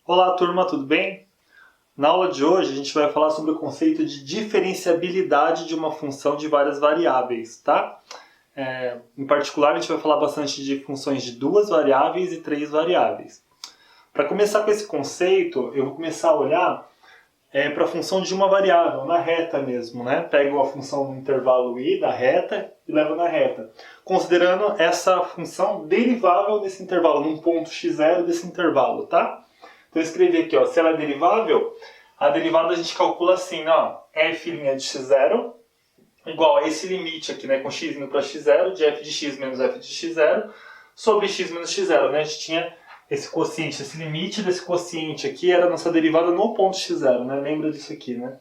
Olá turma, tudo bem? Na aula de hoje a gente vai falar sobre o conceito de diferenciabilidade de uma função de várias variáveis, tá? Em particular a gente vai falar bastante de funções de duas variáveis e três variáveis. Para começar com esse conceito, eu vou começar a olhar para a função de uma variável, na reta mesmo, né? Pego a função no intervalo i da reta e levo na reta, considerando essa função derivável desse intervalo, num ponto x0 desse intervalo, tá? Então eu escrevi aqui, ó, se ela é derivável, a derivada a gente calcula assim, ó, f' de x0 igual a esse limite aqui, né, com x indo para x0, de f de x menos f de x0, sobre x menos x0, né? A gente tinha esse quociente, esse limite desse quociente aqui era a nossa derivada no ponto x0, né? Lembra disso aqui, né?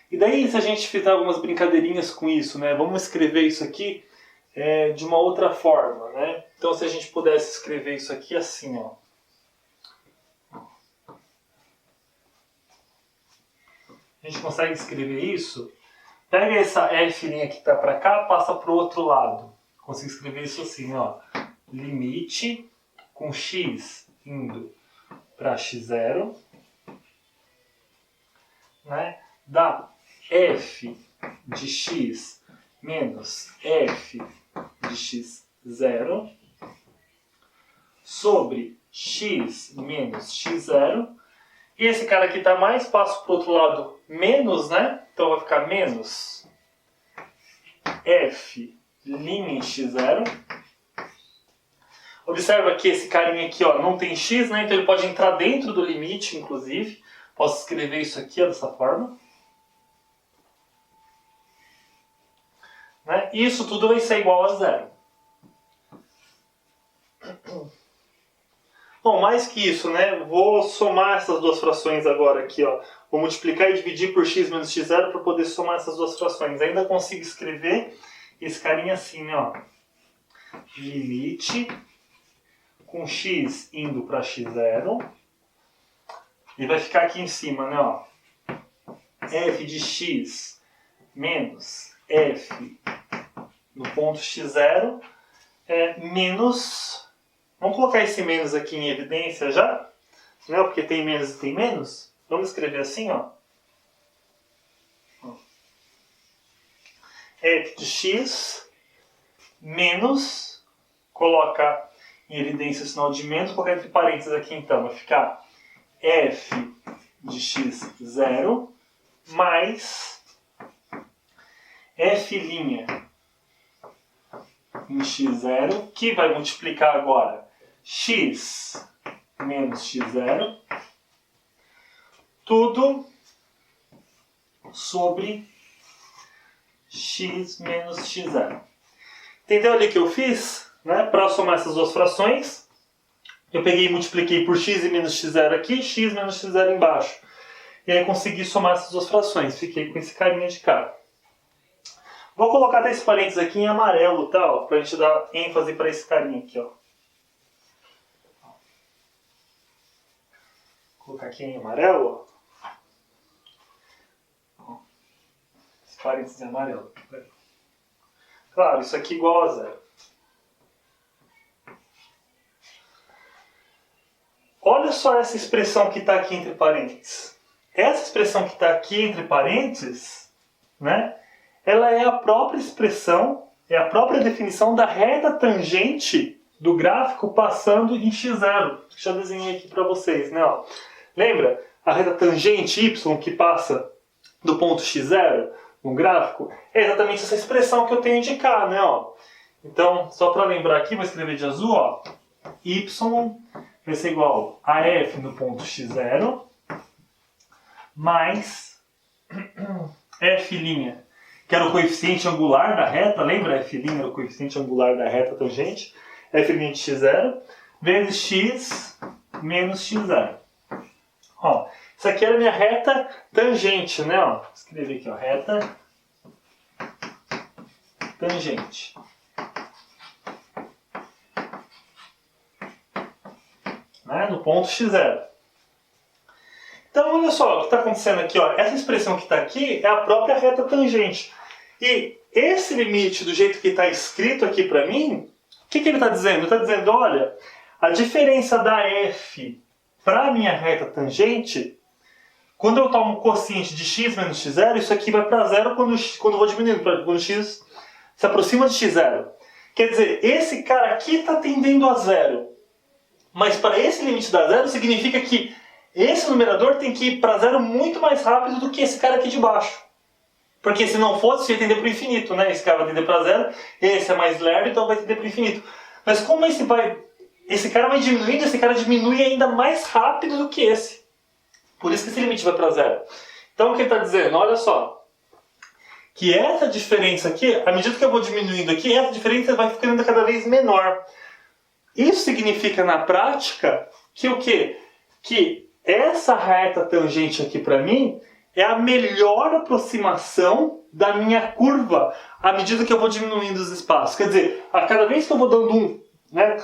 E daí, se a gente fizer algumas brincadeirinhas com isso, né? Vamos escrever isso aqui de uma outra forma, né? Então, se a gente pudesse escrever isso aqui assim, ó. A gente consegue escrever isso? Pega essa f' que está para cá, passa para o outro lado. Consigo escrever isso assim, ó. Limite com x indo para x0, né? Dá f de x menos f de x0 sobre x menos x0. E esse cara aqui está mais, passo para o outro lado menos, né? Então vai ficar menos f' em x0. Observa que esse carinha aqui, ó, não tem x, né? Então ele pode entrar dentro do limite, inclusive. Posso escrever isso aqui, ó, dessa forma. Né? E isso tudo vai ser igual a zero. Bom, mais que isso, né? Vou somar essas duas frações agora aqui, ó. Vou multiplicar e dividir por x menos x0 para poder somar essas duas frações. Ainda consigo escrever esse carinha assim, né, ó. Limite com x indo para x0. E vai ficar aqui em cima, né, ó. F de x menos f no ponto x0 menos... Vamos colocar esse menos aqui em evidência já? Não é porque tem menos e tem menos? Vamos escrever assim, ó. F de x menos, coloca em evidência o sinal de menos, colocar entre parênteses aqui então, vai ficar f de x0 mais f' em x0, que vai multiplicar agora x menos x0, tudo sobre x menos x0. Entendeu ali o que eu fiz? Né? Para somar essas duas frações, eu peguei e multipliquei por x e menos x0 aqui, x menos x0 embaixo. E aí consegui somar essas duas frações. Fiquei com esse carinha de cá. Vou colocar até esse parênteses aqui em amarelo, tá? Para a gente dar ênfase para esse carinha aqui, ó. Vou colocar aqui em amarelo, ó. Esse parênteses em amarelo. Claro, isso aqui igual a zero. Olha só essa expressão que está aqui entre parênteses. Essa expressão que está aqui entre parênteses, né? Ela é a própria expressão, é a própria definição da reta tangente do gráfico passando em x0. Já desenhei aqui para vocês, né? Ó. Lembra? A reta tangente y que passa do ponto x0 no gráfico é exatamente essa expressão que eu tenho de cá, né? Ó. Então, só para lembrar aqui, vou escrever de azul, ó. Y vai ser igual a f no ponto x0 mais f', que era o coeficiente angular da reta, lembra? F' era o coeficiente angular da reta tangente, f' de x0, vezes x menos x0. Ó, isso aqui era a minha reta tangente, né? Ó, vou escrever aqui, ó, reta tangente. Né? No ponto x0. Então, olha só o que está acontecendo aqui. Ó. Essa expressão que está aqui é a própria reta tangente. E esse limite, do jeito que está escrito aqui para mim, o que ele está dizendo? Ele está dizendo, olha, a diferença da f para a minha reta tangente, quando eu tomo o quociente de x menos x0, isso aqui vai para zero quando eu vou diminuindo, quando x se aproxima de x0. Quer dizer, esse cara aqui está tendendo a zero. Mas para esse limite dar zero, significa que esse numerador tem que ir para zero muito mais rápido do que esse cara aqui de baixo. Porque se não fosse, ia tender para o infinito, né? Esse cara vai tender para zero, esse é mais lerdo, então vai tender para o infinito. Mas como esse cara vai diminuindo, esse cara diminui ainda mais rápido do que esse. Por isso que esse limite vai para zero. Então o que ele está dizendo? Olha só. Que essa diferença aqui, à medida que eu vou diminuindo aqui, essa diferença vai ficando cada vez menor. Isso significa na prática que o quê? Que essa reta tangente aqui para mim é a melhor aproximação da minha curva à medida que eu vou diminuindo os espaços. Quer dizer, a cada vez que eu vou dando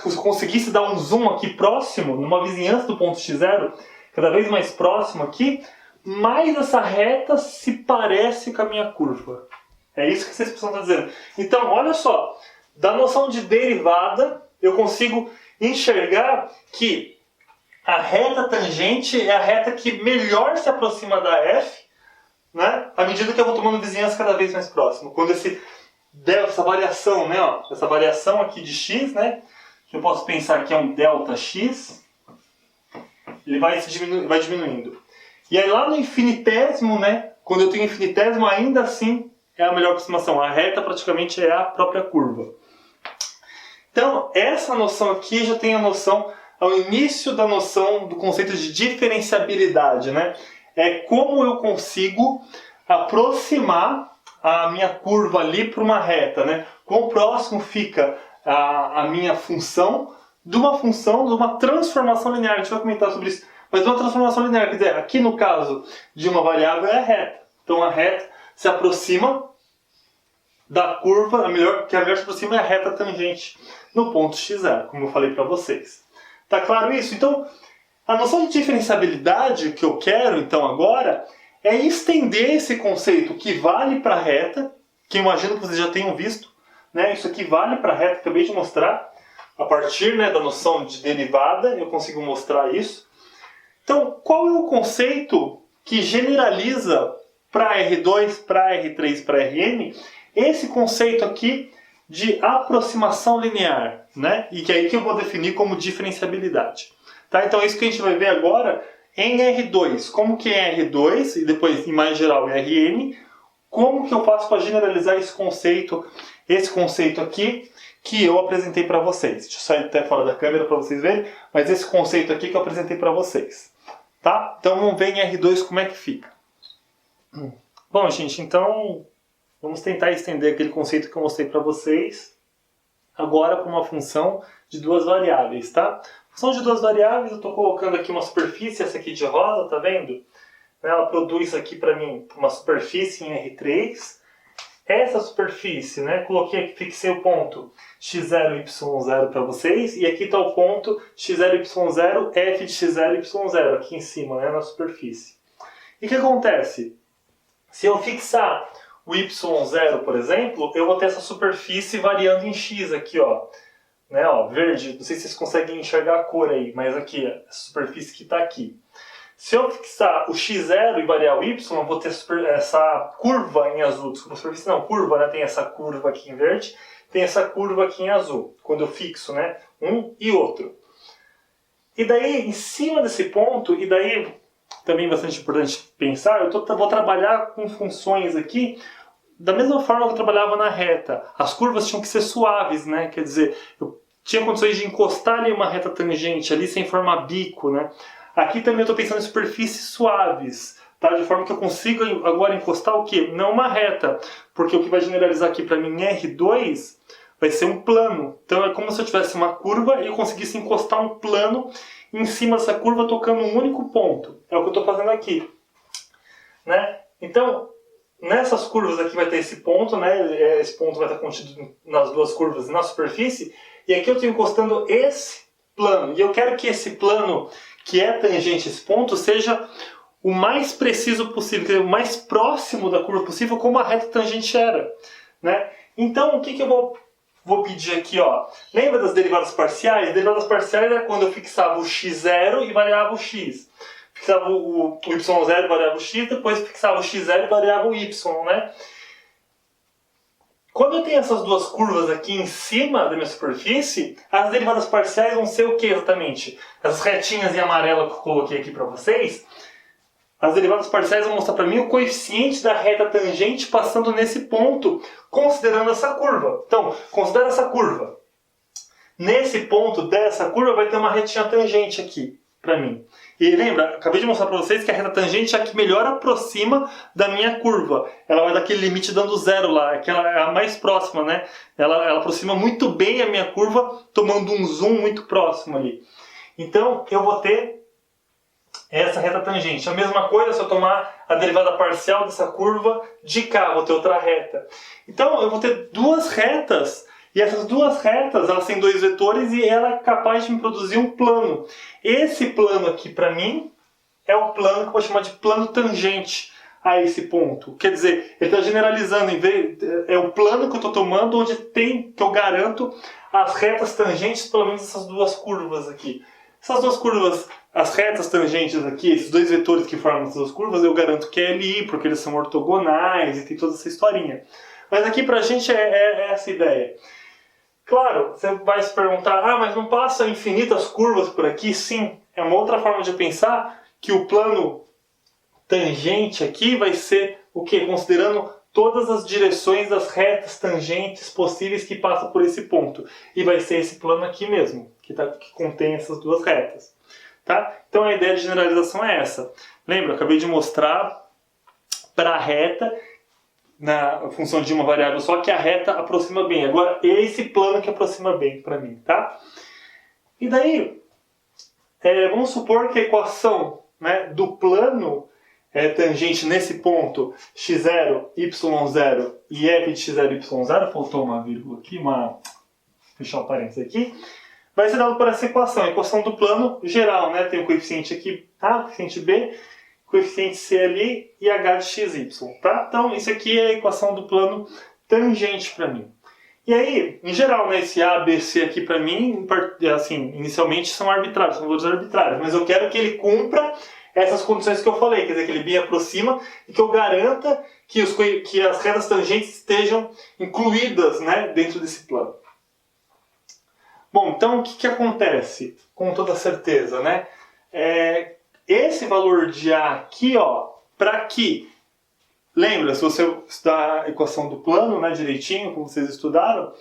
se eu conseguisse dar um zoom aqui próximo, numa vizinhança do ponto x0, cada vez mais próximo aqui, mais essa reta se parece com a minha curva. É isso que essa expressão está dizendo. Então, olha só, da noção de derivada, eu consigo enxergar que a reta tangente é a reta que melhor se aproxima da f, né, à medida que eu vou tomando vizinhança cada vez mais próximo. Quando essa variação, né, ó, essa variação aqui de x, né, que eu posso pensar que é um delta x, ele vai diminuindo. E aí lá no infinitésimo, né, quando eu tenho infinitésimo, ainda assim é a melhor aproximação. A reta praticamente é a própria curva. Então, essa noção aqui já tem a noção, ao início da noção do conceito de diferenciabilidade, né? É como eu consigo aproximar a minha curva ali para uma reta, né? Quão próximo fica a minha função de uma transformação linear. A gente vai comentar sobre isso. Mas uma transformação linear, quer dizer, aqui no caso de uma variável é a reta. Então a reta se aproxima da curva, que a melhor se aproxima é a reta tangente no ponto x0, como eu falei para vocês. Tá claro isso? Então, a noção de diferenciabilidade que eu quero, então, agora, é estender esse conceito que vale para a reta, que eu imagino que vocês já tenham visto, né? Isso aqui vale para a reta, acabei de mostrar. A partir, né, da noção de derivada, eu consigo mostrar isso. Então, qual é o conceito que generaliza para R2, para R3, para Rn? Esse conceito aqui de aproximação linear, né? E que é aí que eu vou definir como diferenciabilidade. Tá? Então é isso que a gente vai ver agora em R2. Como que é R2 e depois, em mais geral, Rn. Como que eu faço para generalizar esse conceito aqui que eu apresentei para vocês. Deixa eu sair até fora da câmera para vocês verem, mas esse conceito aqui que eu apresentei para vocês. Tá? Então vamos ver em R2 como é que fica. Bom, gente, então vamos tentar estender aquele conceito que eu mostrei para vocês agora para uma função de duas variáveis, tá? Função de duas variáveis, eu estou colocando aqui uma superfície, essa aqui de rosa, tá vendo? Ela produz aqui para mim uma superfície em R3. Essa superfície, né, coloquei aqui, fixei o ponto x0, y0 para vocês, e aqui está o ponto x0, y0, f de x0, y0, aqui em cima, né, na superfície. E o que acontece? Se eu fixar o y0, por exemplo, eu vou ter essa superfície variando em x aqui, ó. Né, ó, verde, não sei se vocês conseguem enxergar a cor aí, mas aqui, a superfície que está aqui. Se eu fixar o x0 e variar o y, eu vou ter essa curva em azul. Desculpa, superfície não, curva, né? Tem essa curva aqui em verde, tem essa curva aqui em azul. Quando eu fixo, né? Um e outro. E daí, em cima desse ponto, e daí também bastante importante pensar, vou trabalhar com funções aqui da mesma forma que eu trabalhava na reta. As curvas tinham que ser suaves, né? Quer dizer, eu tinha condições de encostar ali uma reta tangente ali sem formar bico, né? Aqui também eu estou pensando em superfícies suaves, tá? De forma que eu consigo agora encostar o quê? Não uma reta, porque o que vai generalizar aqui para mim R2 vai ser um plano. Então é como se eu tivesse uma curva e eu conseguisse encostar um plano em cima dessa curva tocando um único ponto. É o que eu estou fazendo aqui. Né? Então, nessas curvas aqui vai ter esse ponto, né? Esse ponto vai estar contido nas duas curvas na superfície, e aqui eu estou encostando esse plano. E eu quero que esse plano que é tangente a esse ponto seja o mais preciso possível, quer dizer, o mais próximo da curva possível, como a reta tangente era. Né? Então, o que eu vou vou pedir aqui, ó. Lembra das derivadas parciais? Derivadas parciais era quando eu fixava o x0 e variava o x. Fixava o y0 e variava o x, depois fixava o x0 e variava o y, né? Quando eu tenho essas duas curvas aqui em cima da minha superfície, as derivadas parciais vão ser o que exatamente? As retinhas em amarelo que eu coloquei aqui para vocês, as derivadas parciais vão mostrar para mim o coeficiente da reta tangente passando nesse ponto, considerando essa curva. Então, considera essa curva. Nesse ponto dessa curva vai ter uma retinha tangente aqui para mim. E lembra, acabei de mostrar para vocês que a reta tangente é a que melhor aproxima da minha curva. Ela vai daquele limite dando zero lá, que ela é a mais próxima, né? Ela aproxima muito bem a minha curva, tomando um zoom muito próximo ali. Então, eu vou ter essa reta tangente. A mesma coisa se eu tomar a derivada parcial dessa curva de cá, vou ter outra reta. Então, eu vou ter duas retas. E essas duas retas, elas têm dois vetores e ela é capaz de me produzir um plano. Esse plano aqui, para mim, é o plano que eu vou chamar de plano tangente a esse ponto. Quer dizer, ele está generalizando, é o plano que eu estou tomando onde tem, que eu garanto, as retas tangentes, pelo menos essas duas curvas aqui. Essas duas curvas, as retas tangentes aqui, esses dois vetores que formam essas duas curvas, eu garanto que é LI, porque eles são ortogonais e tem toda essa historinha. Mas aqui pra gente é essa ideia. Claro, você vai se perguntar, mas não passa infinitas curvas por aqui? Sim, é uma outra forma de pensar que o plano tangente aqui vai ser o quê? Considerando todas as direções das retas tangentes possíveis que passam por esse ponto. E vai ser esse plano aqui mesmo, que contém essas duas retas. Tá? Então a ideia de generalização é essa. Lembra, eu acabei de mostrar para a reta na função de uma variável só, que a reta aproxima bem. Agora, esse plano que aproxima bem para mim, tá? E daí, vamos supor que a equação, né, do plano tangente nesse ponto, x0, y0 e f de x0, y0, faltou uma vírgula aqui, fechar o parênteses aqui, vai ser dado por essa equação, a equação do plano geral, né? Tem o coeficiente aqui A, coeficiente B, coeficiente C ali e H de xy, tá? Então, isso aqui é a equação do plano tangente para mim. E aí, em geral, né, esse A, B, C aqui para mim, assim, inicialmente são arbitrários, são valores arbitrários, mas eu quero que ele cumpra essas condições que eu falei, quer dizer, que ele bem aproxima e que eu garanta que as retas tangentes estejam incluídas, né, dentro desse plano. Bom, então o que acontece? Com toda certeza, né? Esse valor de A aqui, ó, para que, lembra, se você estudar a equação do plano, né, direitinho, como vocês estudaram,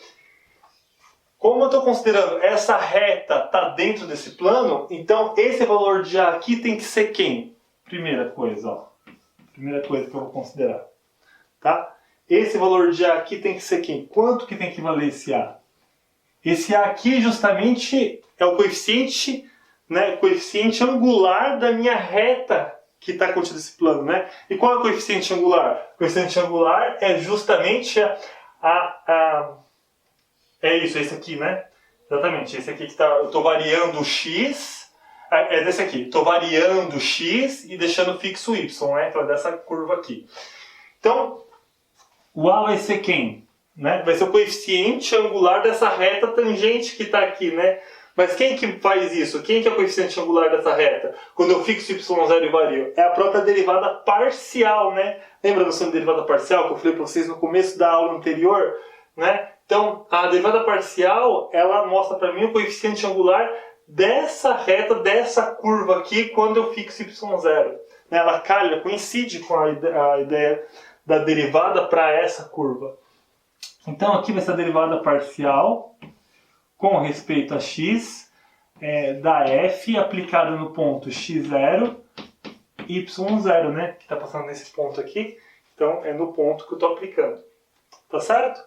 como eu estou considerando essa reta está dentro desse plano, então esse valor de A aqui tem que ser quem? Primeira coisa, ó. Primeira coisa que eu vou considerar. Tá? Esse valor de A aqui tem que ser quem? Quanto que tem que valer esse A? Esse A aqui justamente é o coeficiente, né, coeficiente angular da minha reta que está contida nesse plano, né? E qual é o coeficiente angular? O coeficiente angular é justamente é esse aqui, né? Exatamente, esse aqui que eu estou variando o x, é desse aqui, estou variando o x e deixando fixo o y, né? Então é dessa curva aqui. Então, o A vai ser quem? Né? Vai ser o coeficiente angular dessa reta tangente que está aqui, né? Mas quem que faz isso? Quem que é o coeficiente angular dessa reta? Quando eu fixo y0 e vario? É a própria derivada parcial, né? Lembra a noção de derivada parcial que eu falei para vocês no começo da aula anterior? Né? Então, a derivada parcial, ela mostra para mim o coeficiente angular dessa reta, dessa curva aqui, quando eu fixo y0. Ela coincide com a ideia da derivada para essa curva. Então, aqui vai ser a derivada parcial com respeito a x da f aplicada no ponto x0, y0, né? Que está passando nesse ponto aqui. Então, é no ponto que eu estou aplicando. Tá certo?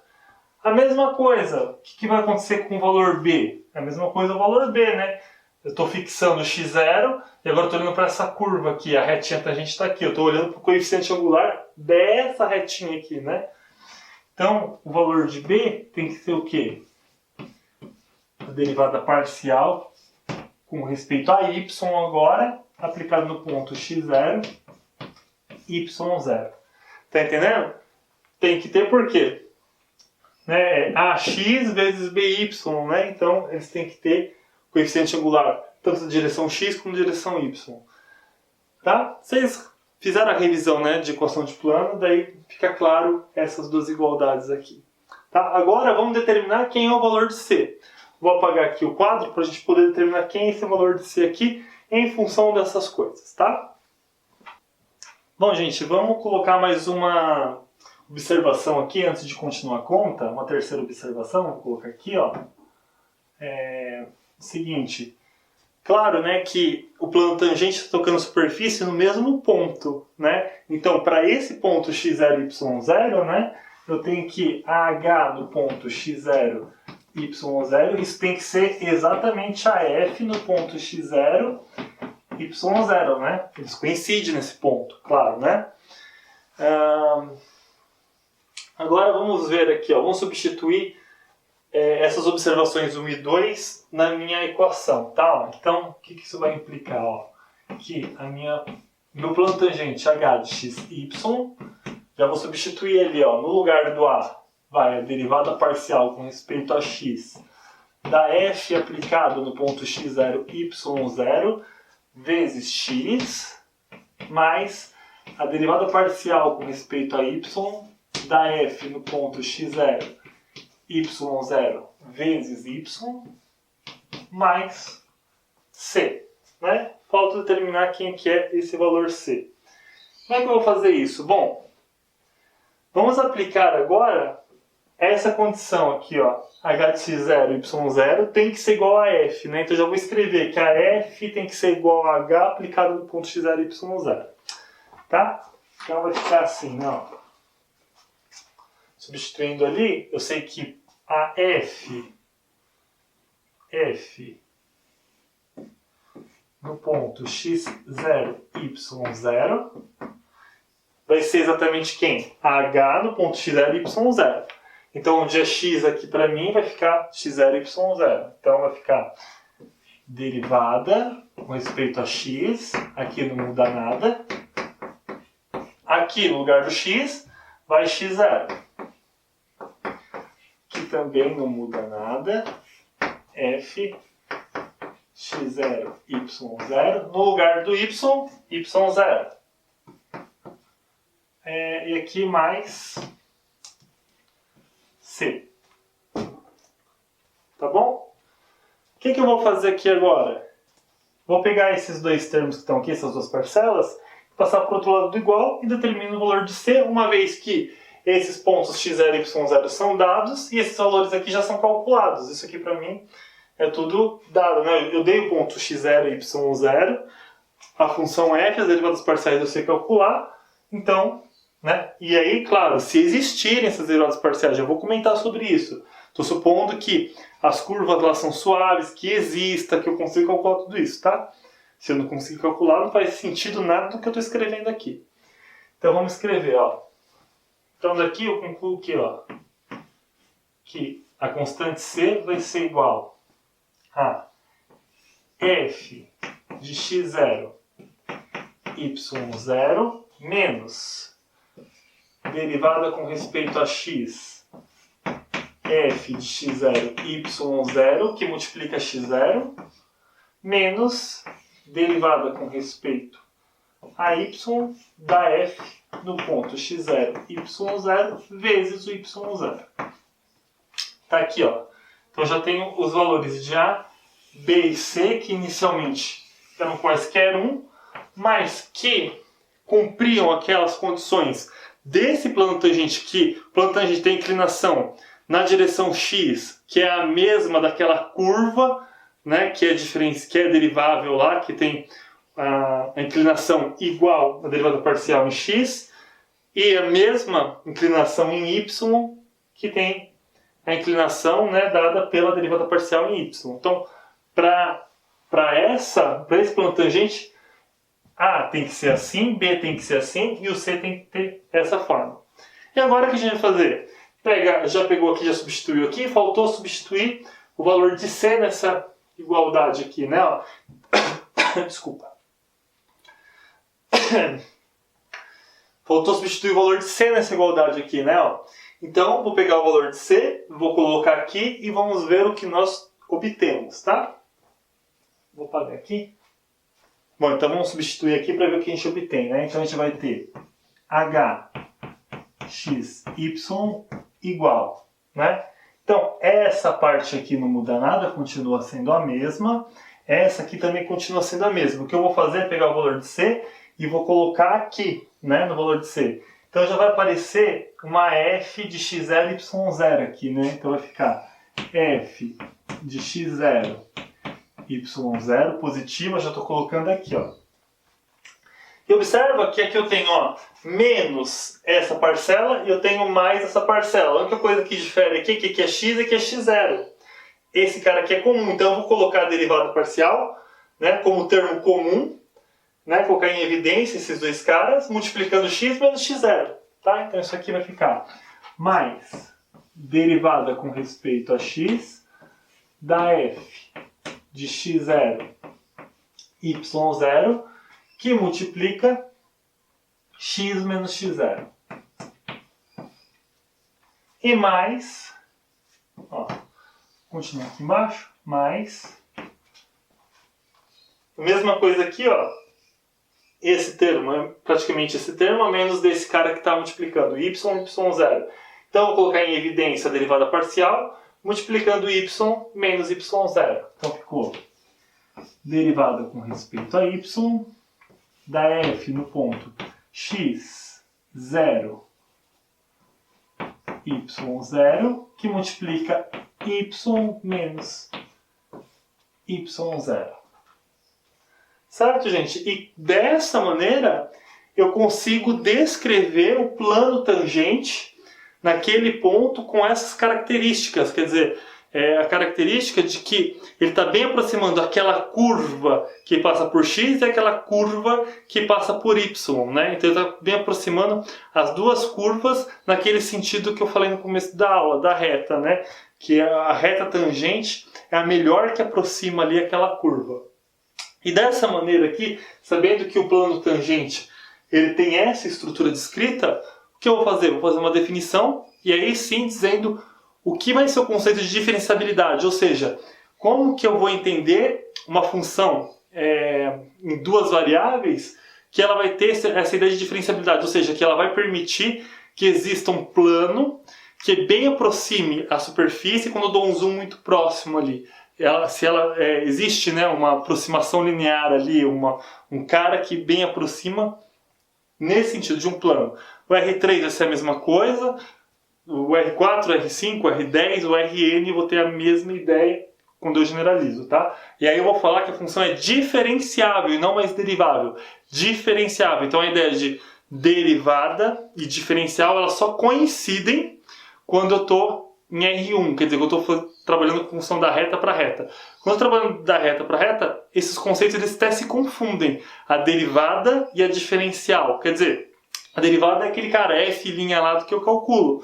A mesma coisa, o que vai acontecer com o valor b? A mesma coisa o valor b, né? Eu estou fixando x0 e agora estou olhando para essa curva aqui, a retinha tangente está aqui. Eu estou olhando para o coeficiente angular dessa retinha aqui, né? Então, o valor de b tem que ser o quê? A derivada parcial com respeito a y agora, aplicado no ponto x0, y0. Tá entendendo? Tem que ter por quê? né, é ax vezes by, né? Então eles têm que ter coeficiente angular tanto na direção x como na direção y. Tá? Vocês fizeram a revisão, né, de equação de plano, daí fica claro essas duas igualdades aqui. Tá? Agora vamos determinar quem é o valor de C. Vou apagar aqui o quadro para a gente poder determinar quem é esse valor de C aqui em função dessas coisas. Tá? Bom, gente, vamos colocar mais uma observação aqui antes de continuar a conta. Uma terceira observação, vou colocar aqui, ó. Seguinte, claro, né, que o plano tangente está tocando superfície no mesmo ponto, né? Então, para esse ponto x0, y0, né, eu tenho que AH do ponto x0, y0, isso tem que ser exatamente a F no ponto x0, y0, né? Eles coincidem nesse ponto, claro, né? Agora vamos ver aqui, ó, vamos substituir essas observações 1 e 2 na minha equação, tá? Então, o que isso vai implicar? Ó? Que meu plano tangente h de x, y, já vou substituir ali, ó, no lugar do a, vai a derivada parcial com respeito a x da f aplicado no ponto x0, y0, vezes x, mais a derivada parcial com respeito a y da f no ponto x0, y0 vezes y mais c, né? Falta determinar quem que é esse valor c. Como é que eu vou fazer isso? Bom, vamos aplicar agora essa condição aqui, ó, h de x0, y0 tem que ser igual a f, né? Então eu já vou escrever que a f tem que ser igual a h aplicado no ponto x0, y0, tá? Então vai ficar assim, ó. Substituindo ali, eu sei que a F no ponto x0, y0 vai ser exatamente quem? A H no ponto x0, y0. Então, onde é x aqui para mim vai ficar x0, y0. Então, vai ficar derivada com respeito a x, aqui não muda nada. Aqui, no lugar do x, vai x0. Que também não muda nada, f x0, y0, no lugar do y, y0. E aqui mais c. Tá bom? O que eu vou fazer aqui agora? Vou pegar esses dois termos que estão aqui, essas duas parcelas, passar para o outro lado do igual e determino o valor de c, uma vez que esses pontos x0 e y0 são dados e esses valores aqui já são calculados. Isso aqui para mim é tudo dado, né? Eu dei o ponto x0 e y0, a função f, as derivadas parciais eu sei calcular, então, né? E aí, claro, se existirem essas derivadas parciais, já vou comentar sobre isso. Estou supondo que as curvas lá são suaves, que exista, que eu consigo calcular tudo isso, tá? Se eu não conseguir calcular, não faz sentido nada do que eu estou escrevendo aqui. Então vamos escrever, ó. Então daqui eu concluo que, ó, que a constante c vai ser igual a f de x0, y0 menos derivada com respeito a x, f de x0, y0, que multiplica x0, menos derivada com respeito a y da f no ponto x0, y0 vezes o y0. Tá aqui, ó. Então já tenho os valores de A, B e C, que inicialmente eram quaisquer um, mas que cumpriam aquelas condições desse plano tangente, que o plano tangente tem inclinação na direção x, que é a mesma daquela curva, né, que é derivável lá, que tem a inclinação igual à derivada parcial em x, e a mesma inclinação em y, que tem a inclinação, né, dada pela derivada parcial em y. Então, para esse plano tangente, A tem que ser assim, B tem que ser assim, e o C tem que ter essa forma. E agora o que a gente vai fazer? Já pegou aqui, já substituiu aqui, faltou substituir o valor de C nessa igualdade aqui, né? Ó. Desculpa. Faltou substituir o valor de C nessa igualdade aqui, né? Ó. Então, vou pegar o valor de C, vou colocar aqui e vamos ver o que nós obtemos, tá? Vou apagar aqui. Bom, então vamos substituir aqui para ver o que a gente obtém, né? Então a gente vai ter HXY igual, né? Então, essa parte aqui não muda nada, continua sendo a mesma. Essa aqui também continua sendo a mesma. O que eu vou fazer é pegar o valor de C e vou colocar aqui, né, no valor de C. Então já vai aparecer uma f de x0, y0 aqui, né? Então vai ficar f de x0, y0 positiva, já estou colocando aqui, ó. E observa que aqui eu tenho, ó, menos essa parcela e eu tenho mais essa parcela. A única coisa que difere aqui é que aqui é x e aqui é x0. Esse cara aqui é comum, então eu vou colocar a derivada parcial, né, como termo comum, né, colocar em evidência esses dois caras, multiplicando x menos x0. Tá? Então isso aqui vai ficar mais derivada com respeito a x da f de x0, y0, que multiplica x menos x0. E mais, ó, continua aqui embaixo, mais, mesma coisa aqui, ó, esse termo, praticamente esse termo, a menos desse cara que está multiplicando, y, y0. Então, eu vou colocar em evidência a derivada parcial, multiplicando y menos y0. Então, ficou derivada com respeito a y, da f no ponto x0, y0, que multiplica y menos y0. Certo, gente? E dessa maneira eu consigo descrever o plano tangente naquele ponto com essas características. Quer dizer, a característica de que ele está bem aproximando aquela curva que passa por x e aquela curva que passa por y, né? Então ele está bem aproximando as duas curvas naquele sentido que eu falei no começo da aula, da reta, né? Que a reta tangente é a melhor que aproxima ali aquela curva. E dessa maneira aqui, sabendo que o plano tangente ele tem essa estrutura descrita, o que eu vou fazer? Vou fazer uma definição e aí sim dizendo o que vai ser o conceito de diferenciabilidade, ou seja, como que eu vou entender uma função em duas variáveis que ela vai ter essa ideia de diferenciabilidade, ou seja, que ela vai permitir que exista um plano que bem aproxime a superfície quando eu dou um zoom muito próximo ali. Existe, né, uma aproximação linear ali, um cara que bem aproxima nesse sentido de um plano. O R3 vai ser a mesma coisa, o R4, o R5, o R10, o Rn eu vou ter a mesma ideia quando eu generalizo, tá? E aí eu vou falar que a função é diferenciável e não mais derivável. Diferenciável. Então a ideia de derivada e diferencial elas só coincidem quando eu estou em R1, quer dizer, que eu estou trabalhando com função da reta para reta. Quando eu estou trabalhando da reta para reta, esses conceitos eles até se confundem. A derivada e a diferencial. Quer dizer, a derivada é aquele cara f' lá que eu calculo.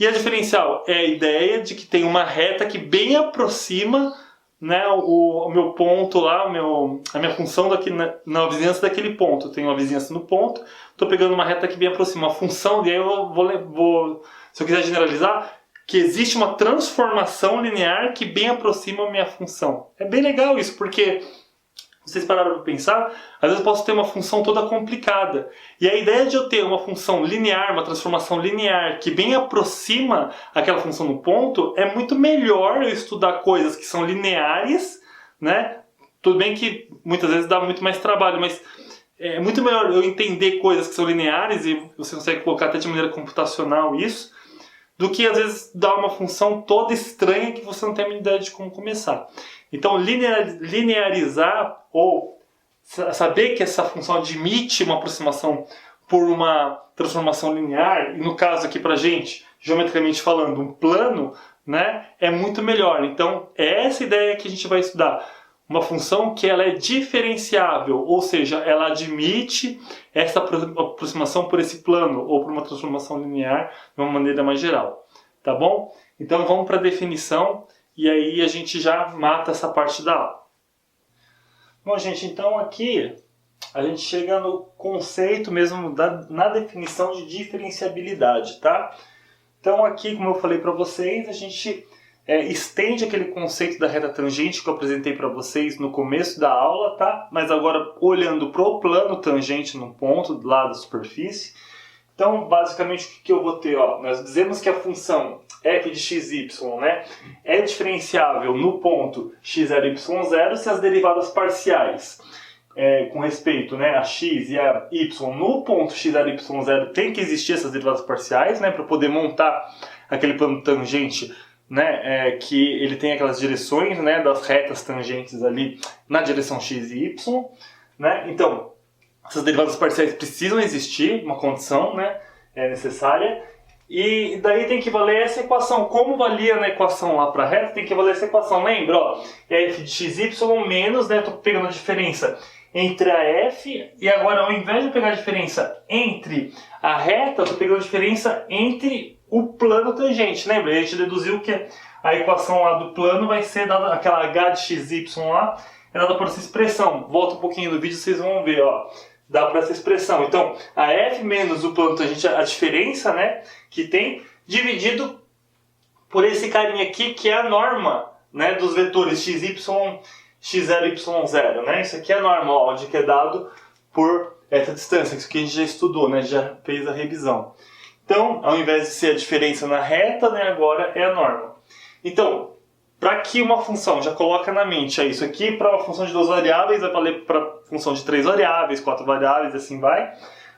E a diferencial é a ideia de que tem uma reta que bem aproxima, né, o meu ponto lá, a minha função daqui na vizinhança daquele ponto. Eu tenho uma vizinhança no ponto, estou pegando uma reta que bem aproxima a função, e aí eu vou se eu quiser generalizar, que existe uma transformação linear que bem aproxima a minha função. É bem legal isso, porque vocês pararam para pensar, às vezes eu posso ter uma função toda complicada. E a ideia de eu ter uma função linear, uma transformação linear que bem aproxima aquela função no ponto, é muito melhor eu estudar coisas que são lineares, né? Tudo bem que muitas vezes dá muito mais trabalho, mas é muito melhor eu entender coisas que são lineares e você consegue colocar até de maneira computacional isso, do que às vezes dar uma função toda estranha que você não tem a mínima ideia de como começar. Então linearizar ou saber que essa função admite uma aproximação por uma transformação linear, e no caso aqui pra gente, geometricamente falando, um plano, né, é muito melhor. Então é essa ideia que a gente vai estudar. Uma função que ela é diferenciável, ou seja, ela admite essa aproximação por esse plano ou por uma transformação linear de uma maneira mais geral. Tá bom? Então vamos para a definição e aí a gente já mata essa parte da aula. Bom, gente, então aqui a gente chega no conceito mesmo na definição de diferenciabilidade, tá? Então aqui, como eu falei para vocês, a gente estende aquele conceito da reta tangente que eu apresentei para vocês no começo da aula, tá? Mas agora olhando para o plano tangente no ponto do lado da superfície. Então, basicamente, o que eu vou ter? Ó, nós dizemos que a função f de xy, né, é diferenciável no ponto x0, y0 se as derivadas parciais com respeito, né, a x e a y no ponto x0, y0 tem que existir essas derivadas parciais, né, para poder montar aquele plano tangente, né, que ele tem aquelas direções, né, das retas tangentes ali na direção x e y, né? Então, essas derivadas parciais precisam existir, uma condição, né, necessária, e daí tem que valer essa equação. Como valia na equação lá para a reta, tem que valer essa equação. Lembra? Ó, f de xy menos, né, estou pegando a diferença entre a f, e agora ao invés de pegar a diferença entre a reta, estou pegando a diferença entre o plano tangente. Lembra? A gente deduziu que a equação lá do plano vai ser dada, aquela h de xy lá, é dada por essa expressão. Volta um pouquinho do vídeo, vocês vão ver, ó. Dá para essa expressão. Então, a f menos o plano tangente, a diferença, né, que tem, dividido por esse carinha aqui, que é a norma, né, dos vetores xy, x0, y0, né? Isso aqui é a norma, ó, de que é dado por essa distância, isso que a gente já estudou, né, já fez a revisão. Então, ao invés de ser a diferença na reta, né, agora é a norma. Então, para que uma função, já coloca na mente, isso aqui para uma função de 2 variáveis, vai valer para função de 3 variáveis, 4 variáveis, e assim vai.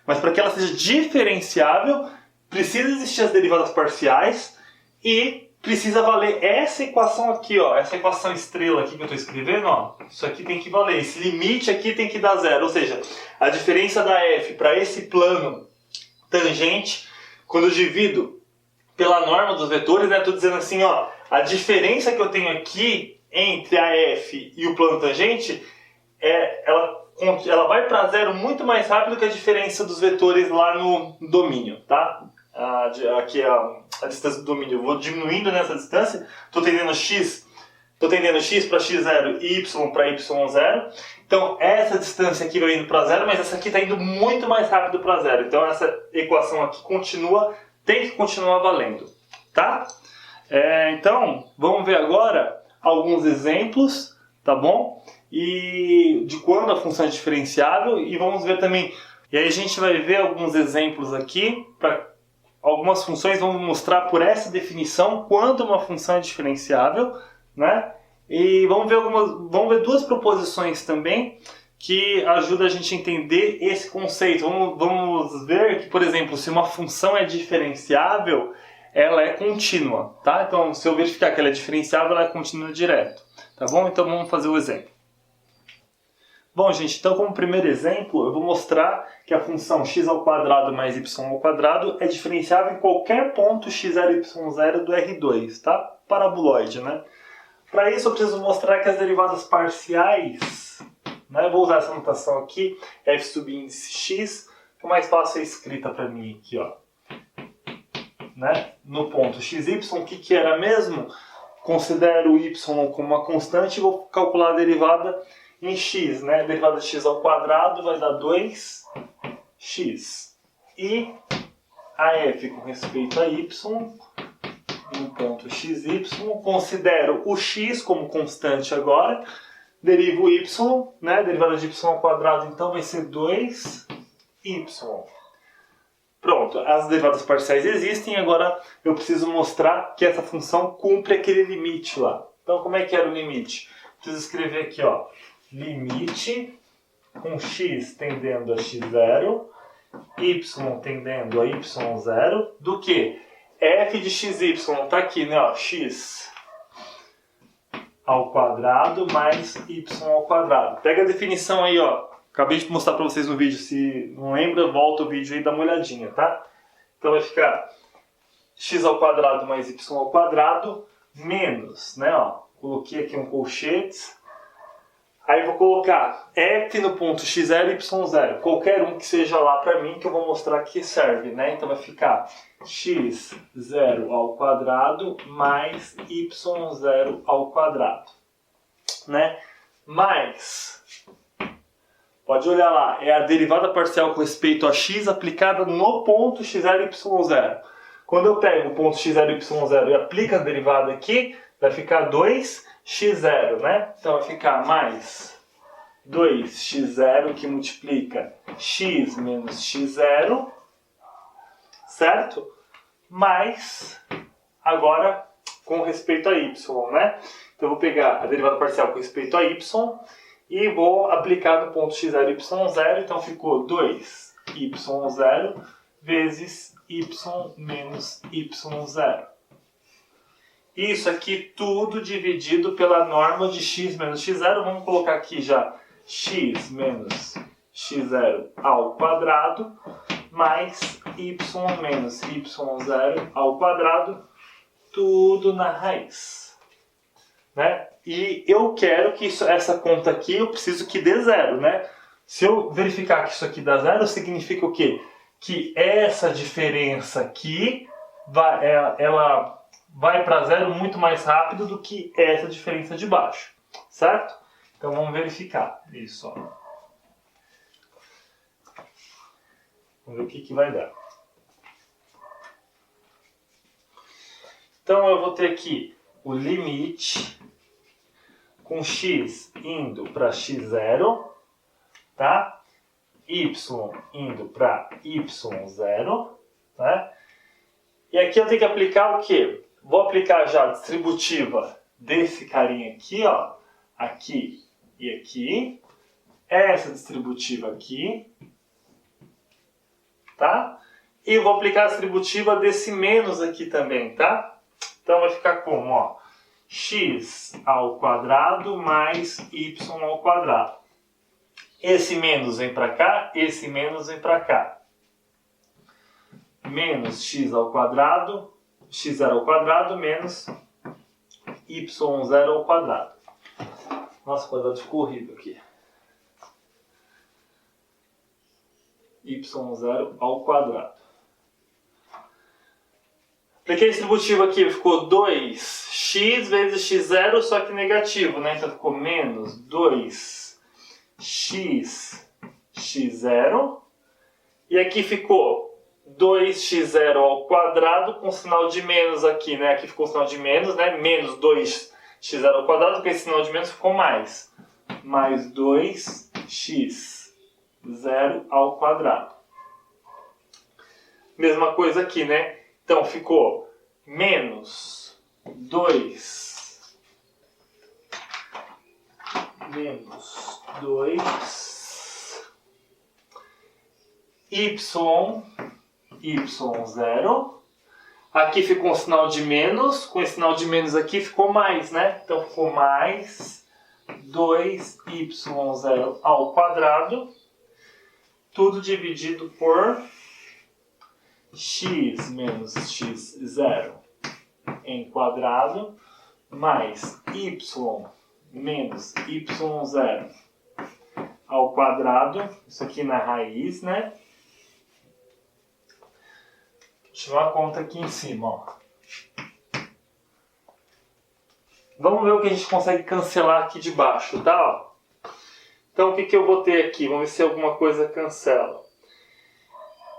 Mas para que ela seja diferenciável, precisa existir as derivadas parciais e precisa valer essa equação aqui, ó, essa equação estrela aqui que eu estou escrevendo, ó, isso aqui tem que valer, esse limite aqui tem que dar zero, ou seja, a diferença da f para esse plano tangente, quando eu divido pela norma dos vetores, né, estou dizendo assim, ó, a diferença que eu tenho aqui entre a f e o plano tangente, ela vai para zero muito mais rápido que a diferença dos vetores lá no domínio, tá? Aqui a distância do domínio. Eu vou diminuindo nessa distância, estou tendendo x para x0 e y para y0. Então essa distância aqui vai indo para zero, mas essa aqui está indo muito mais rápido para zero. Então essa equação aqui tem que continuar valendo, tá? Então, vamos ver agora alguns exemplos, tá bom? E de quando a função é diferenciável, e vamos ver também. E aí a gente vai ver alguns exemplos aqui, para algumas funções, vamos mostrar por essa definição quando uma função é diferenciável, né? E vamos ver duas proposições também que ajudam a gente a entender esse conceito. Vamos ver que, por exemplo, se uma função é diferenciável, ela é contínua, tá? Então, se eu verificar que ela é diferenciável, ela é contínua direto, tá bom? Então, vamos fazer o exemplo. Bom, gente, então, como primeiro exemplo, eu vou mostrar que a função x² mais y² é diferenciável em qualquer ponto x0, y0 do R2, tá? Paraboloide, né? Para isso, eu preciso mostrar que as derivadas parciais, né? Vou usar essa notação aqui, f subíndice x, que é mais fácil a escrita para mim aqui, ó. Né? No ponto xy, o que era mesmo? Considero o y como uma constante e vou calcular a derivada em x, né? A derivada de x² vai dar 2x. E a f com respeito a y, no ponto xy, considero o x como constante agora, derivo o y, né? A derivada de y² então vai ser 2y. Pronto, as derivadas parciais existem, agora eu preciso mostrar que essa função cumpre aquele limite lá. Então, como é que era o limite? Preciso escrever aqui, ó, limite com x tendendo a x0, y tendendo a y0, do que? F de xy, está aqui, né, ó, x ao quadrado mais y ao quadrado. Pega a definição aí, ó. Acabei de mostrar para vocês no vídeo, se não lembra, volta o vídeo aí e dá uma olhadinha, tá? Então vai ficar x² mais y² menos, né, ó, coloquei aqui um colchete, aí vou colocar f no ponto x0 e y0, qualquer um que seja lá para mim, que eu vou mostrar que serve, né? Então vai ficar x0 ao quadrado mais y0 ao quadrado, né? Mais... Pode olhar lá, é a derivada parcial com respeito a x aplicada no ponto x0 e y0. Quando eu pego o ponto x0 e y0 e aplico a derivada aqui, vai ficar 2x0, né? Então vai ficar mais 2x0 que multiplica x menos x0, certo? Mais, agora, com respeito a y, né? Então eu vou pegar a derivada parcial com respeito a y e vou aplicar no ponto x0 e y0, então ficou 2y0 vezes y menos y0. Isso aqui tudo dividido pela norma de x menos x0. Vamos colocar aqui já x menos x0 ao quadrado mais y menos y0 ao quadrado, tudo na raiz. Né? E eu quero que essa conta aqui, eu preciso que dê zero, né? Se eu verificar que isso aqui dá zero, significa o quê? Que essa diferença aqui, ela vai para zero muito mais rápido do que essa diferença de baixo, certo? Então vamos verificar isso. Ó. Vamos ver o que vai dar. Então eu vou ter aqui o limite com x indo para x0, tá? Y indo para y0, né? E aqui eu tenho que aplicar o quê? Vou aplicar já a distributiva desse carinha aqui, ó, aqui e aqui, essa distributiva aqui, tá? E vou aplicar a distributiva desse menos aqui também, tá? Então vai ficar como, ó, x ao quadrado mais y ao quadrado. Esse menos vem para cá, esse menos vem para cá. Menos x ao quadrado, x0 ao quadrado, menos y0 ao quadrado. Nossa, o quadrado ficou horrível aqui. y0 ao quadrado. Apliquei a distributiva aqui, ficou 2x vezes x0, só que negativo, né? Então ficou menos 2x x0. E aqui ficou 2x0 ao quadrado com sinal de menos aqui, né? Aqui ficou o sinal de menos, né? Menos 2x0 ao quadrado, com esse sinal de menos ficou mais. Mais 2x0 ao quadrado. Mesma coisa aqui, né? Então ficou menos 2 y0. Aqui ficou um sinal de menos, com esse sinal de menos aqui ficou mais, né? Então ficou mais 2y0 ao quadrado, tudo dividido por x menos x0 em quadrado, mais y menos y0 ao quadrado, isso aqui na raiz, né? Deixa eu dar uma conta aqui em cima, ó. Vamos ver o que a gente consegue cancelar aqui de baixo, tá? Então o que eu vou ter aqui? Vamos ver se alguma coisa cancela.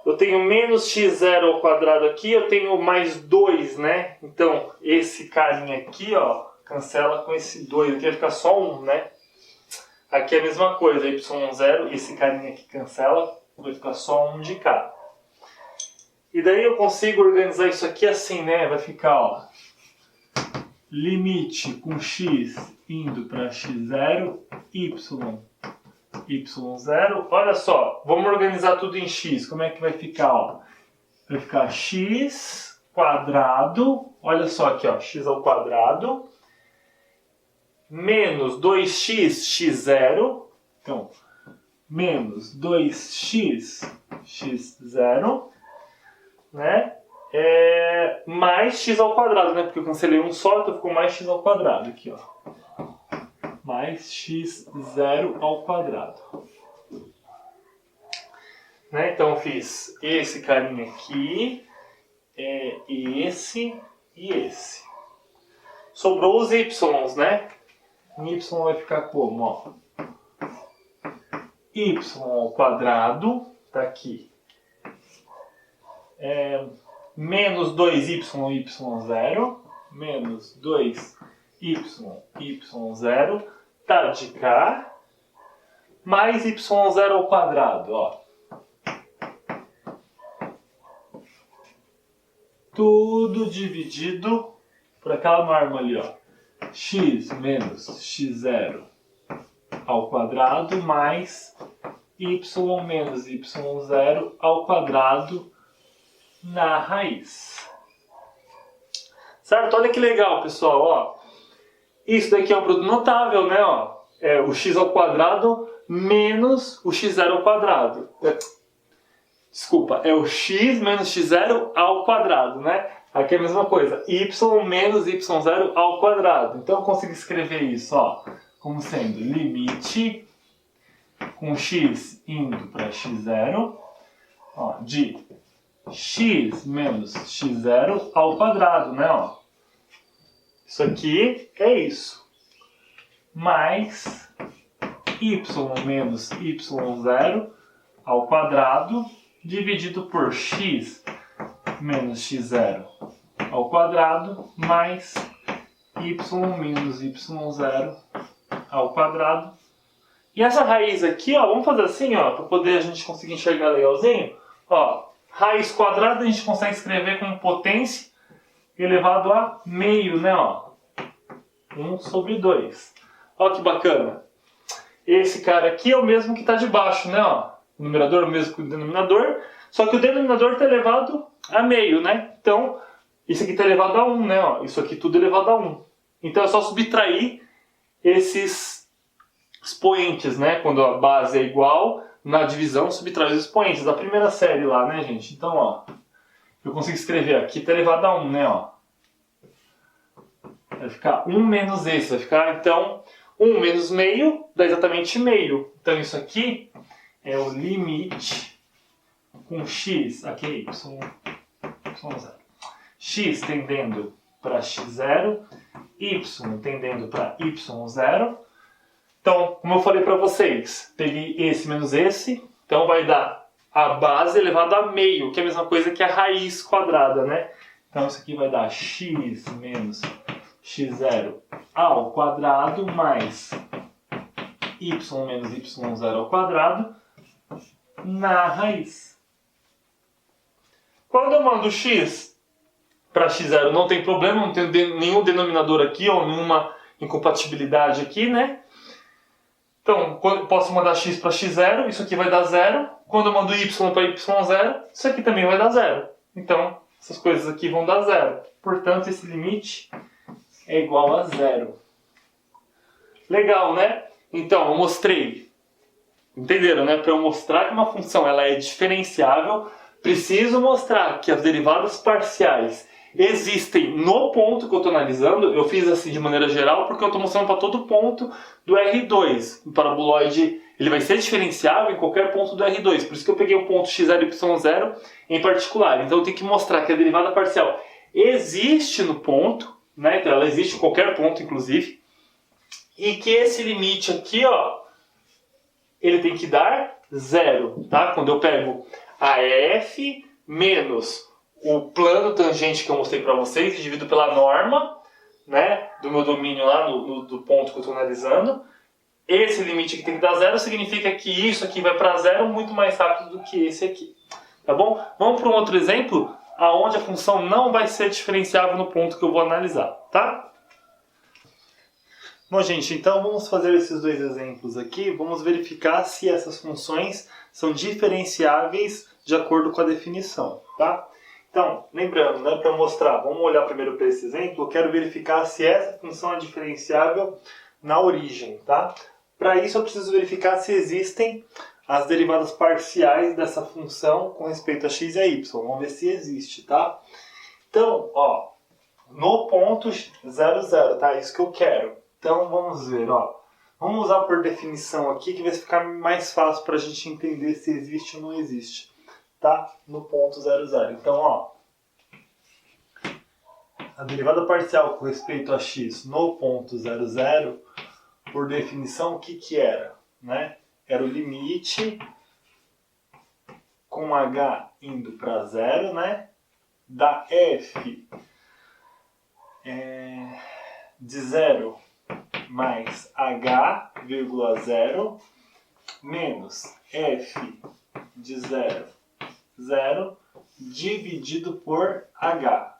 Eu tenho menos x0 ao quadrado aqui, eu tenho mais 2, né? Então, esse carinha aqui, ó, cancela com esse 2. Aqui vai ficar só 1, né? Aqui é a mesma coisa, y0, esse carinha aqui cancela, vai ficar só 1 de cá. E daí eu consigo organizar isso aqui assim, né? Vai ficar, ó, limite com x indo para x0, y0. Olha só, vamos organizar tudo em x. Como é que vai ficar? Ó? Vai ficar x quadrado, olha só aqui, ó, x ao quadrado, menos 2x x0, então, menos 2x x0, né? Mais x ao quadrado, né? Porque eu cancelei um só, então ficou mais x ao quadrado aqui, ó. Mais x0 ao quadrado. Né? Então eu fiz esse carinha aqui, esse e esse. Sobrou os y's, né? Y vai ficar como? Ó? Y ao quadrado, tá aqui. menos 2y, y0, menos 2y, y0, tá de cá, mais y0 ao quadrado, ó. Tudo dividido por aquela norma ali, ó. X menos x0 ao quadrado mais y menos y0 ao quadrado na raiz. Certo? Olha que legal, pessoal, ó. Isso daqui é um produto notável, né, ó? É o x ao quadrado menos o x0 ao quadrado. Desculpa, é o x menos x0 ao quadrado, né? Aqui é a mesma coisa, y menos y0 ao quadrado. Então eu consigo escrever isso, ó, como sendo limite com x indo para x0, ó, de x menos x0 ao quadrado, né? Ó. Isso aqui é isso. Mais y menos y0 ao quadrado dividido por x menos x0 ao quadrado mais y menos y0 ao quadrado. E essa raiz aqui, ó, vamos fazer assim, ó, para poder a gente conseguir enxergar legalzinho. Ó, raiz quadrada a gente consegue escrever como potência elevado a meio, né, ó. 1 sobre 2. Ó que bacana. Esse cara aqui é o mesmo que está debaixo, né, ó. O numerador é o mesmo que o denominador, só que o denominador está elevado a meio, né? Então, isso aqui está elevado a 1, né? Ó, isso aqui tudo elevado a 1. Então é só subtrair esses expoentes, né? Quando a base é igual, na divisão subtrai os expoentes da primeira série lá, né, gente? Então, ó, eu consigo escrever aqui, está elevado a 1, né? Ó. Vai ficar 1 menos esse, vai ficar, então, 1 menos meio dá exatamente meio. Então isso aqui é o limite com x, aqui é y0. X tendendo para x0, y tendendo para y0. Então, como eu falei para vocês, peguei esse menos esse, então vai dar a base elevado a meio, que é a mesma coisa que a raiz quadrada, né? Então isso aqui vai dar x menos x0 ao quadrado mais y menos y0 ao quadrado na raiz. Quando eu mando x para x0 não tem problema, não tem nenhum denominador aqui ou nenhuma incompatibilidade aqui, né? Então, quando eu posso mandar x para x0, isso aqui vai dar 0. Quando eu mando y para y0, isso aqui também vai dar 0. Então, essas coisas aqui vão dar 0. Portanto, esse limite é igual a 0. Legal, né? Então, eu mostrei. Entenderam, né? Para eu mostrar que uma função ela é diferenciável, preciso mostrar que as derivadas parciais existem no ponto que eu estou analisando. Eu fiz assim de maneira geral porque eu estou mostrando para todo ponto do R2. O paraboloide ele vai ser diferenciável em qualquer ponto do R2. Por isso que eu peguei o ponto x0 e y0 em particular. Então eu tenho que mostrar que a derivada parcial existe no ponto, né? Então ela existe em qualquer ponto, inclusive. E que esse limite aqui, ó, ele tem que dar 0, tá? Quando eu pego a f menos o plano tangente que eu mostrei para vocês e divido pela norma, né, do meu domínio lá do ponto que eu estou analisando, esse limite aqui tem que dar 0, significa que isso aqui vai para 0 muito mais rápido do que esse aqui. Tá bom? Vamos para um outro exemplo, onde a função não vai ser diferenciável no ponto que eu vou analisar, tá? Bom, gente, então vamos fazer esses dois exemplos aqui. Vamos verificar se essas funções são diferenciáveis de acordo com a definição, tá? Então, lembrando, né, para mostrar, vamos olhar primeiro para esse exemplo, eu quero verificar se essa função é diferenciável na origem, tá? Para isso eu preciso verificar se existem as derivadas parciais dessa função com respeito a x e a y. Vamos ver se existe, tá? Então, ó, no ponto 0, 0, tá? Isso que eu quero. Então, vamos ver, ó. Vamos usar por definição aqui, que vai ficar mais fácil para a gente entender se existe ou não existe, tá? No ponto 0, 0. Então, ó, a derivada parcial com respeito a x no ponto 0, 0, por definição, o que que era? Né? Era o limite com h indo para 0, né? da f de 0 mais h, vírgula 0, menos f de 0, 0, dividido por h.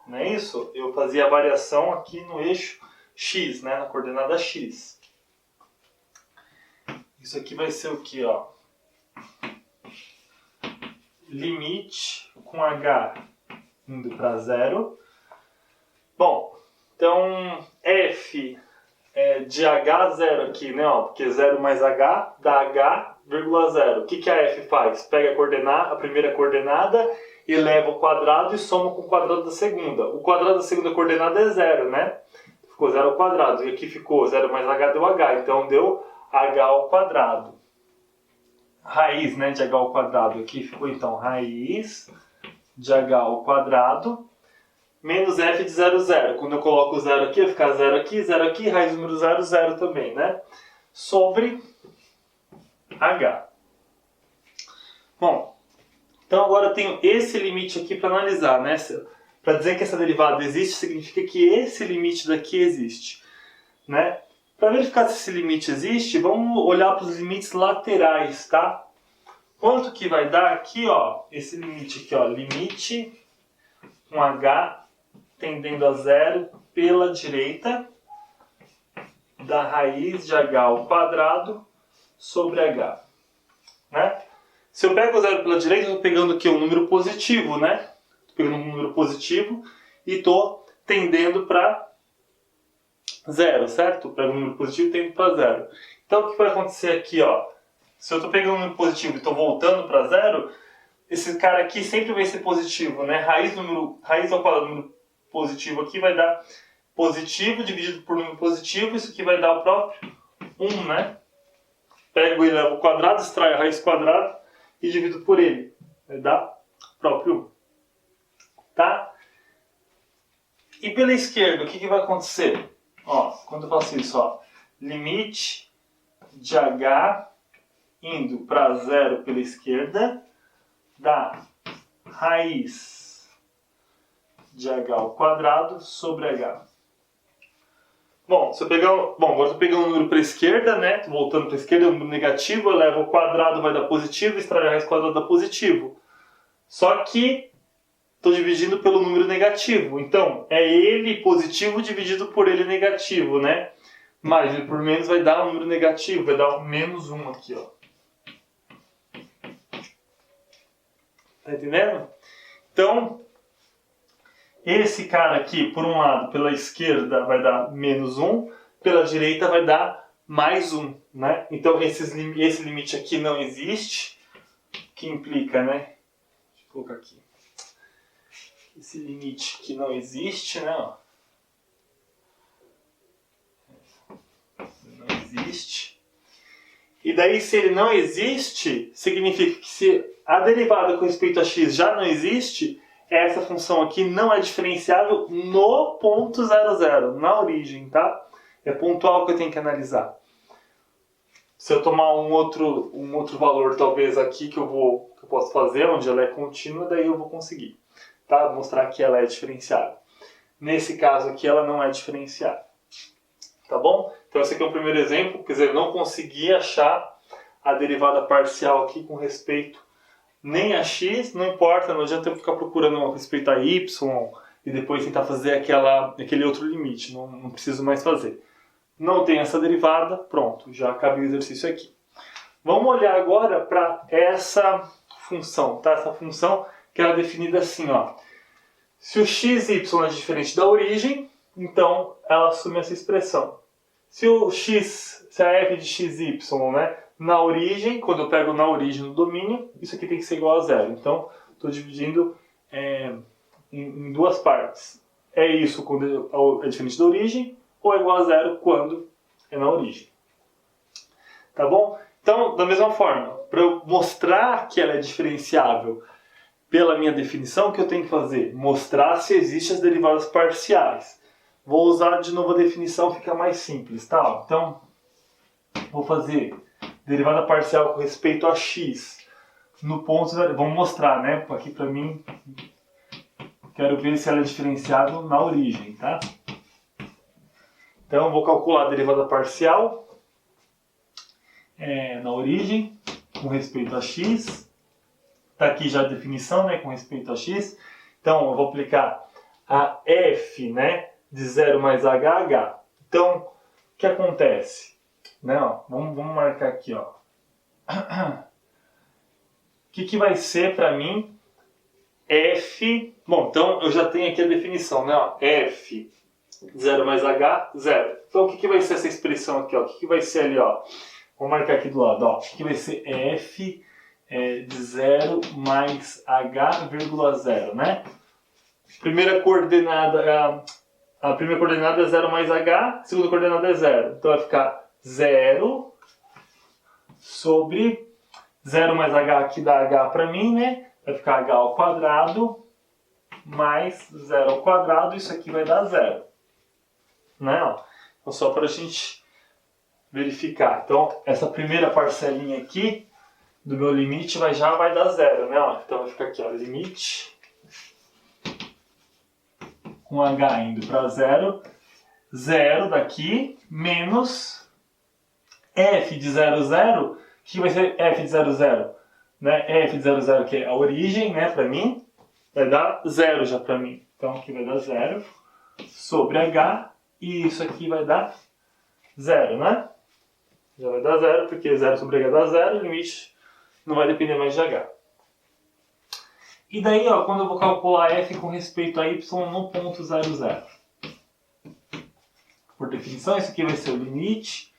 Não é isso? Eu fazia a variação aqui no eixo x, né? Na coordenada x. Isso aqui vai ser o que, ó? Limite com h indo para 0. Bom, então f de h0 aqui, né? Ó, porque 0 mais h dá h, vírgula 0. O que, que a f faz? Pega a primeira coordenada, eleva ao quadrado e soma com o quadrado da segunda. O quadrado da segunda coordenada é 0, né? Ficou 0 ao quadrado. E aqui ficou 0 mais h deu h. Então deu h ao quadrado. Raiz, né, de h ao quadrado. Aqui ficou então raiz de h ao quadrado menos f de 0, 0. Quando eu coloco 0 aqui, vai ficar 0 aqui, raiz número 0, 0 também, né? Sobre h. Bom, então agora eu tenho esse limite aqui para analisar, né? Para dizer que essa derivada existe, significa que esse limite daqui existe, né? Para verificar se esse limite existe, vamos olhar para os limites laterais, tá? Quanto que vai dar aqui, ó, esse limite aqui, ó, limite com h tendendo a 0 pela direita da raiz de h ao quadrado sobre h, né? Se eu pego o 0 pela direita, eu estou pegando aqui um número positivo, né? Estou pegando um número positivo e estou tendendo para 0, certo? Pego um número positivo e tendo para 0. Então o que vai acontecer aqui, ó? Se eu estou pegando um número positivo e estou voltando para 0, esse cara aqui sempre vai ser positivo, né? Raiz ao quadrado do número positivo aqui vai dar positivo dividido por número positivo, isso aqui vai dar o próprio 1, né? Pego ele ao quadrado, extraio a raiz quadrada e divido por ele. Vai dar o próprio 1. Tá? E pela esquerda, o que, que vai acontecer? Ó, quando eu faço isso, ó, limite de h indo para 0 pela esquerda dá raiz de h ao quadrado sobre h. Bom, se eu pegar, agora estou pegando um número para a esquerda, né? Tô voltando para a esquerda, um número negativo, eu levo ao quadrado, vai dar positivo, extrair a raiz quadrada dá positivo. Só que estou dividindo pelo número negativo. Então, é ele positivo dividido por ele negativo, né? Mais ele por menos vai dar um número negativo, vai dar um menos 1 aqui, ó. Tá entendendo? Então, esse cara aqui, por um lado, pela esquerda vai dar menos 1, pela direita vai dar mais 1, né? Então, esse limite aqui não existe, que implica, né? Deixa eu colocar aqui. Esse limite que não existe, né? Ó. Não existe. E daí, se ele não existe, significa que se a derivada com respeito a x já não existe, essa função aqui não é diferenciável no ponto 0, 0, na origem, tá? É pontual que eu tenho que analisar. Se eu tomar um outro valor, talvez aqui, que eu posso fazer, onde ela é contínua, daí eu vou conseguir, tá? Mostrar que ela é diferenciável. Nesse caso aqui, ela não é diferenciável. Tá bom? Então esse aqui é o primeiro exemplo, quer dizer, eu não consegui achar a derivada parcial aqui com respeito nem a x, não importa, não adianta eu ficar procurando com respeito a y e depois tentar fazer aquele outro limite, não preciso mais fazer. Não tem essa derivada, pronto, já acabei o exercício aqui. Vamos olhar agora para essa função, tá? Essa função que é definida assim, ó. Se o x e y é diferente da origem, então ela assume essa expressão. Se a f de x e y, né, na origem, quando eu pego na origem do domínio, isso aqui tem que ser igual a 0. Então, estou dividindo em duas partes. É isso quando é diferente da origem, ou é igual a 0 quando é na origem. Tá bom? Então, da mesma forma, para eu mostrar que ela é diferenciável pela minha definição, o que eu tenho que fazer? Mostrar se existem as derivadas parciais. Vou usar de novo a definição, fica mais simples, tá? Então, vou fazer derivada parcial com respeito a x no ponto... Vamos mostrar, né? Aqui para mim, Quero ver se ela é diferenciável na origem, tá? Então, eu vou calcular a derivada parcial na origem, com respeito a x. Está aqui já a definição, né, com respeito a x. Então, eu vou aplicar a f, né, de 0 mais h. Então, o que acontece? Né, ó, vamos marcar aqui, ó. O que vai ser para mim f... Bom, então eu já tenho aqui a definição, né, ó, f de 0 mais h, 0. Então, o que vai ser essa expressão aqui, ó? O que vai ser ali, ó? Vou marcar aqui do lado, ó. O que vai ser f de 0 mais h, 0, né? Primeira coordenada, a primeira coordenada é 0 mais h, a segunda coordenada é 0. Então vai ficar 0 sobre 0 mais h, aqui dá h para mim, né? Vai ficar h ao quadrado mais 0 ao quadrado, isso aqui vai dar 0. Né? Então só para a gente verificar. Então essa primeira parcelinha aqui do meu limite já vai dar 0, né? Ó, então vai ficar aqui, ó, limite com h indo para 0, 0 daqui, menos f de 0, 0, o que vai ser f de 0, 0? Né? F de 0, 0, que é a origem, né, para mim, vai dar 0 já para mim. Então aqui vai dar 0 sobre h, e isso aqui vai dar 0, né? Já vai dar 0, porque 0 sobre h dá 0, o limite não vai depender mais de h. E daí, ó, quando eu vou calcular f com respeito a y no ponto 0, 0. Por definição, isso aqui vai ser o limite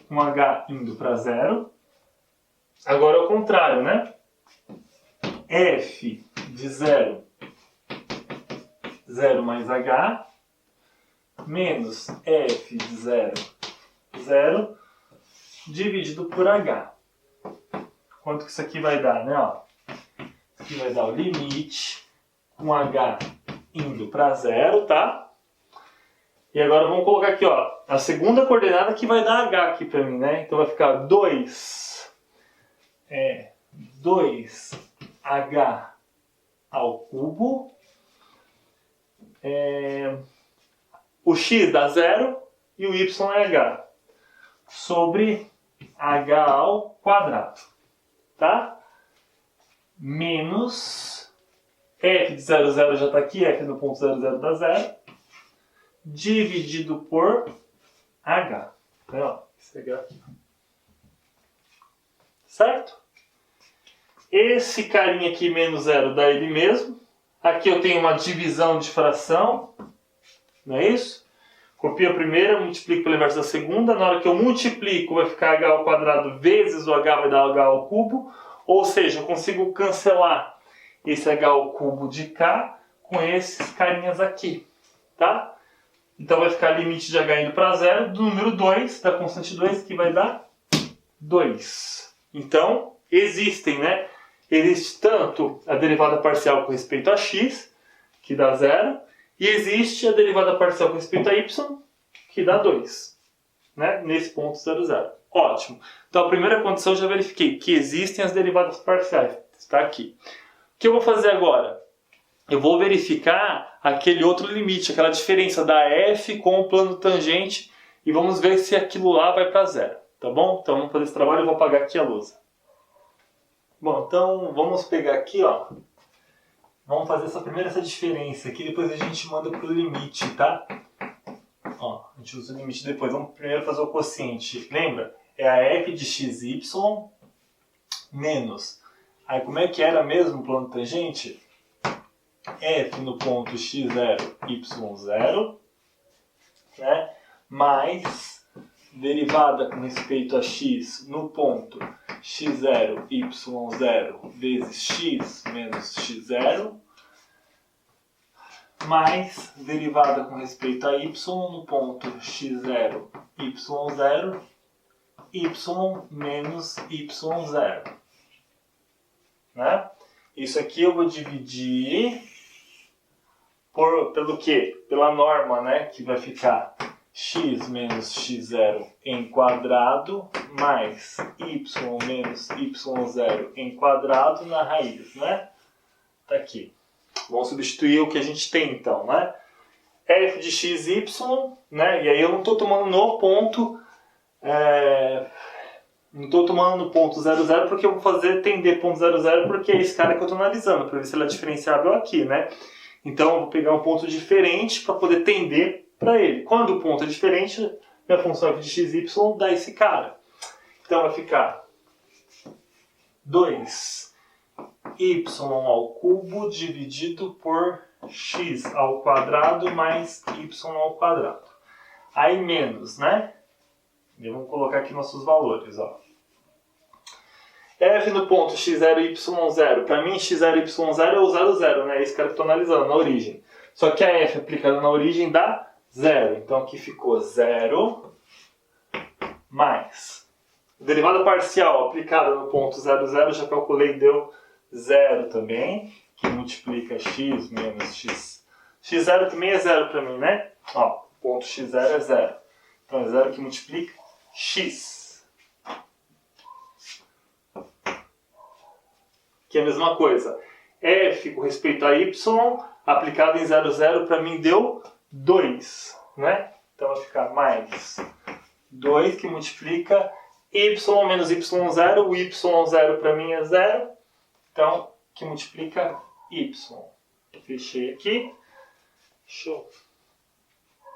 com h indo para 0. Agora é o contrário, né? F de 0, 0 mais h, menos f de 0, 0, dividido por h. Quanto que isso aqui vai dar, né? Ó, isso aqui vai dar o limite com h indo para 0, tá? E agora vamos colocar aqui, ó, a segunda coordenada que vai dar h aqui para mim, né? Então vai ficar 2h ao cubo. O x dá 0 e o y é h. Sobre h ao quadrado. Tá? Menos f de 0, 0 já está aqui, f no ponto 0, 0 dá 0. Dividido por h. Então, ó, esse h aqui. Certo? Esse carinha aqui, menos 0, dá ele mesmo. Aqui eu tenho uma divisão de fração. Não é isso? Copio a primeira, multiplico pelo inverso da segunda. Na hora que eu multiplico, vai ficar h ao quadrado vezes o h vai dar h ao cubo. Ou seja, eu consigo cancelar esse h ao cubo de cá com esses carinhas aqui. Tá? Então vai ficar limite de h indo para 0 do número 2, da constante 2, que vai dar 2. Então, existem, né? Existe tanto a derivada parcial com respeito a x, que dá 0, e existe a derivada parcial com respeito a y, que dá 2. Né? Nesse ponto 0, 0. Ótimo. Então, a primeira condição eu já verifiquei, que existem as derivadas parciais. Está aqui. O que eu vou fazer agora? Eu vou verificar aquele outro limite, aquela diferença da f com o plano tangente, e vamos ver se aquilo lá vai para 0. Tá bom? Então, vamos fazer esse trabalho, eu vou apagar aqui a lousa. Bom, então vamos pegar aqui, ó. Vamos fazer essa diferença aqui, depois a gente manda para o limite, tá? Ó, a gente usa o limite depois. Vamos primeiro fazer o quociente. Lembra? É a f de xy menos. Aí como é que era mesmo o plano tangente? F no ponto x0, y0, né? Mais derivada com respeito a x no ponto x0, y0 vezes x menos x0, mais derivada com respeito a y no ponto x0, y0, y menos y0. Né? Isso aqui eu vou dividir pelo quê? Pela norma, né? Que vai ficar x menos x0 em quadrado mais y menos y0 em quadrado na raiz, né? Tá aqui. Vamos substituir o que a gente tem então, né? f de x, y, né? E aí eu não estou tomando no ponto... não estou tomando no ponto 0, 0 porque eu vou fazer tender ponto 0, 0 porque é esse cara que eu estou analisando, para ver se ele é diferenciável aqui, né? Então eu vou pegar um ponto diferente para poder tender para ele. Quando o ponto é diferente, minha função f de x, y dá esse cara. Então vai ficar 2y ao cubo dividido por x ao quadrado mais y ao quadrado. Aí menos, né? E vamos colocar aqui nossos valores, ó. F no ponto x0 e y0. Para mim, x0 e y0 é o 0, 0, né? É esse cara que eu estou analisando, na origem. Só que a f aplicada na origem dá 0. Então aqui ficou 0 mais. Derivada parcial aplicada no ponto 0, 0, já calculei, deu 0 também. Que multiplica x menos x. x0 também é 0 para mim, né? Ó, ponto x0 é 0. Então é 0 que multiplica x. Que é a mesma coisa. F com respeito a y, aplicado em 0, 0, para mim deu 2. Né? Então vai ficar mais 2 que multiplica y menos y0. O y0 para mim é 0. Então, que multiplica y. Fechei aqui. Deixa eu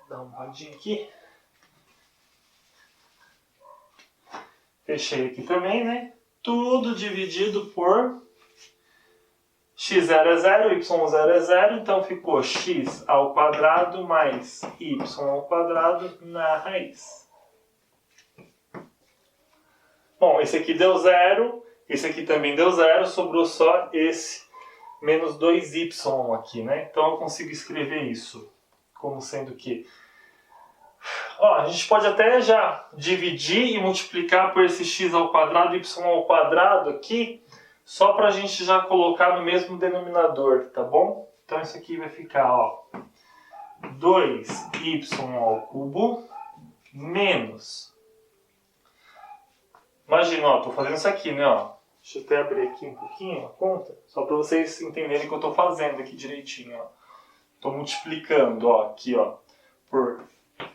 dar uma rodinha aqui. Fechei aqui também, né? Tudo dividido por x0 é 0, y0 é 0, então ficou x ao quadrado mais y ao quadrado na raiz. Bom, esse aqui deu 0, esse aqui também deu 0, sobrou só esse menos 2y aqui, né? Então eu consigo escrever isso como sendo que... Ó, a gente pode até já dividir e multiplicar por esse x ao quadrado e y ao quadrado aqui, só para a gente já colocar no mesmo denominador, tá bom? Então isso aqui vai ficar, ó, 2y ao cubo menos... Imagina, ó, tô fazendo isso aqui, né, ó. Deixa eu até abrir aqui um pouquinho a conta, só para vocês entenderem o que eu tô fazendo aqui direitinho, ó. Tô multiplicando, ó, aqui, ó, por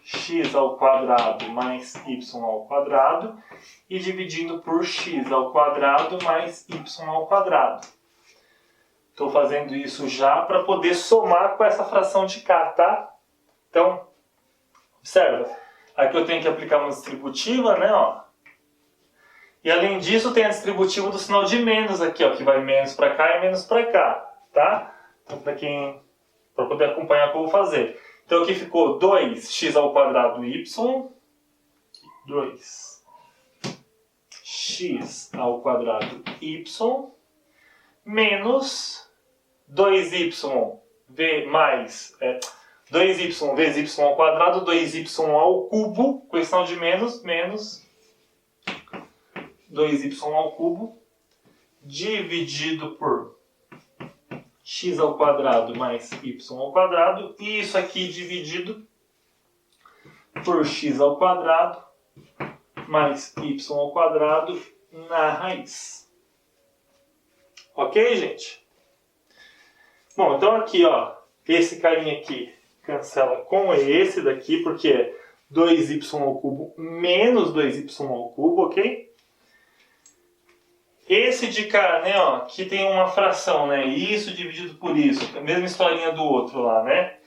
x ao quadrado mais y ao quadrado e dividindo por x ao quadrado mais y ao quadrado. Estou fazendo isso já para poder somar com essa fração de cá, tá? Então, observa. Aqui eu tenho que aplicar uma distributiva, né, ó. E além disso tem a distributiva do sinal de menos aqui, ó, que vai menos para cá e menos para cá, tá? Então, para poder acompanhar o que eu vou fazer. Então aqui ficou 2x ao quadrado y, 2x ao quadrado y, menos 2y mais 2y vezes y ao quadrado, 2y ao cubo, questão de menos, menos 2y ao cubo, dividido por x ao quadrado mais y ao quadrado, e isso aqui dividido por x ao quadrado mais y ao quadrado na raiz. Ok, gente? Bom, então aqui, ó, esse carinha aqui cancela com esse daqui, porque é 2y ao cubo menos 2y ao cubo, ok? Esse de cá, né, ó, aqui tem uma fração, né, isso dividido por isso, a mesma historinha do outro lá, né?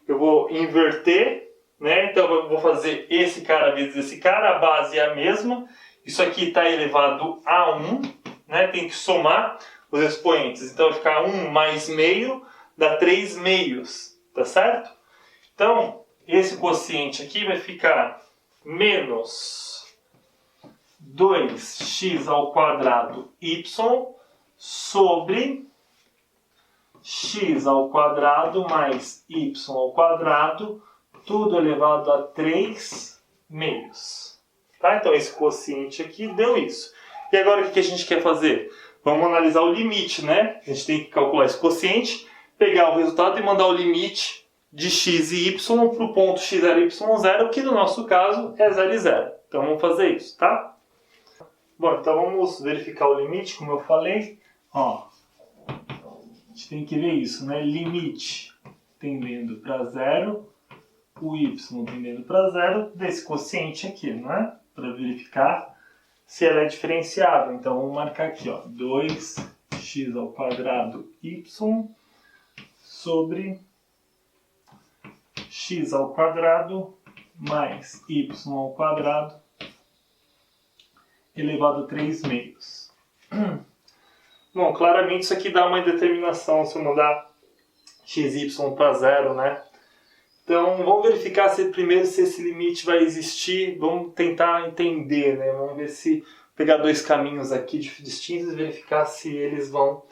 Eu vou inverter, né, então eu vou fazer esse cara vezes esse cara, a base é a mesma, isso aqui está elevado a 1, né, tem que somar os expoentes, então vai ficar 1 mais meio, dá 3 meios, tá certo? Então, esse quociente aqui vai ficar menos 2x ao quadrado y sobre x ao quadrado mais y ao quadrado, tudo elevado a 3 meios. Tá? Então esse quociente aqui deu isso. E agora o que a gente quer fazer? Vamos analisar o limite, né? A gente tem que calcular esse quociente, pegar o resultado e mandar o limite de x e y para o ponto x0 e y0, que no nosso caso é 0 e 0. Então vamos fazer isso, tá? Bom, então vamos verificar o limite, como eu falei. Ó, gente tem que ver isso, né? Limite tendendo para zero, o y tendendo para zero desse quociente aqui, não é? Para verificar se ela é diferenciável. Então, vamos marcar aqui, ó, 2x ao quadrado y sobre x ao quadrado mais y ao quadrado elevado a 3 meios. Bom, claramente isso aqui dá uma indeterminação se eu mandar xy para zero, né? Então, vamos verificar primeiro se esse limite vai existir. Vamos tentar entender, né? Vamos ver se pegar dois caminhos aqui distintos e verificar se eles vão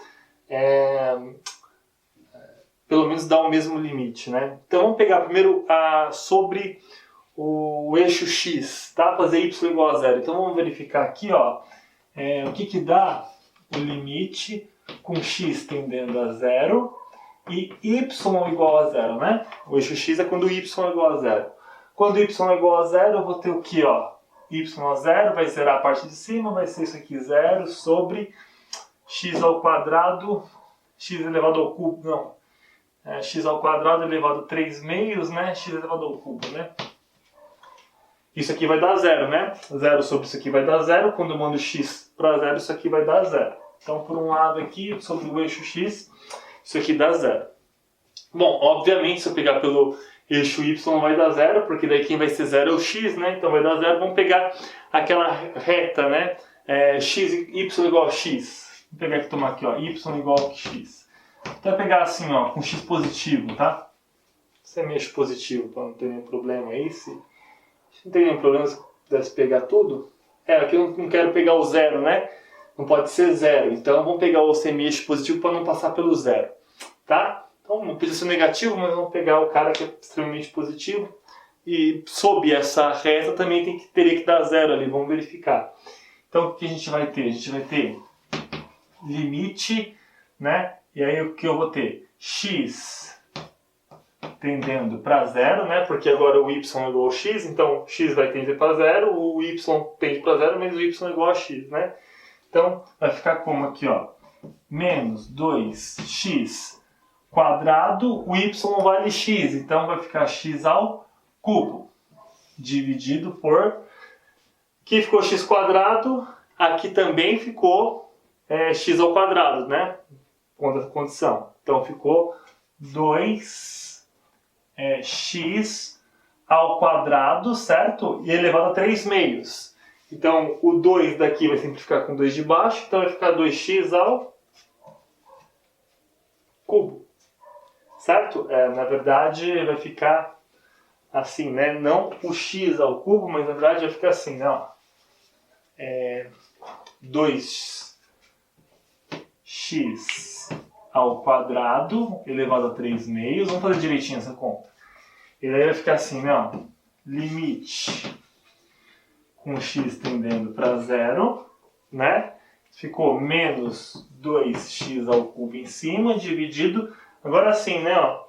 pelo menos dar o mesmo limite, né? Então, vamos pegar primeiro sobre o eixo x, tá? Fazer y igual a zero. Então, vamos verificar aqui, ó, o que dá o limite com x tendendo a zero e y igual a zero, né? O eixo x é quando y é igual a zero. Quando y é igual a zero, eu vou ter o que, ó? Y a zero, vai zerar a parte de cima, vai ser isso aqui, zero sobre x ao quadrado, x elevado ao cubo, não. X ao quadrado elevado a 3 meios, né? X elevado ao cubo, né? Isso aqui vai dar zero, né? Zero sobre isso aqui vai dar zero. Quando eu mando x para zero, isso aqui vai dar zero. Então, por um lado aqui, sobre o eixo x, isso aqui dá zero. Bom, obviamente, se eu pegar pelo eixo y vai dar zero, porque daí quem vai ser zero é o x, né? Então vai dar zero. Vamos pegar aquela reta, né? X, y igual a x. Vou pegar aqui, tomar aqui, ó, y igual a x. Então vai pegar assim, ó, com x positivo, tá? Você é eixo positivo, para não ter nenhum problema aí. Se não tem nenhum problema se pudesse pegar tudo. Aqui eu não quero pegar o zero, né? Não pode ser zero. Então vamos pegar o semi-eixo positivo para não passar pelo zero, tá? Então não precisa ser negativo, mas vamos pegar o cara que é extremamente positivo. E sob essa reta também teria que dar zero ali, vamos verificar. Então o que a gente vai ter? A gente vai ter limite, né? E aí o que eu vou ter? X tendendo para zero, né? Porque agora o y é igual a x, então x vai tender para zero, o y tende para zero, mas o y é igual a x, né? Então vai ficar como aqui, ó, menos 2x quadrado, o y vale x, então vai ficar x ao cubo, dividido por... Aqui ficou x quadrado, aqui também ficou x ao quadrado, né? Conta a condição. Então ficou 2x ao quadrado, certo? E elevado a 3 meios. Então o 2 daqui vai simplificar com 2 de baixo, então vai ficar 2x ao cubo. Certo? Na verdade vai ficar assim, né? Não o x ao cubo, mas na verdade vai ficar assim, né? 2x ao quadrado elevado a 3 meios. Vamos fazer direitinho essa conta. E daí vai ficar assim, né? Ó, limite com x tendendo para zero, né? Ficou menos 2x ao cubo em cima, dividido... Agora sim, né? Ó,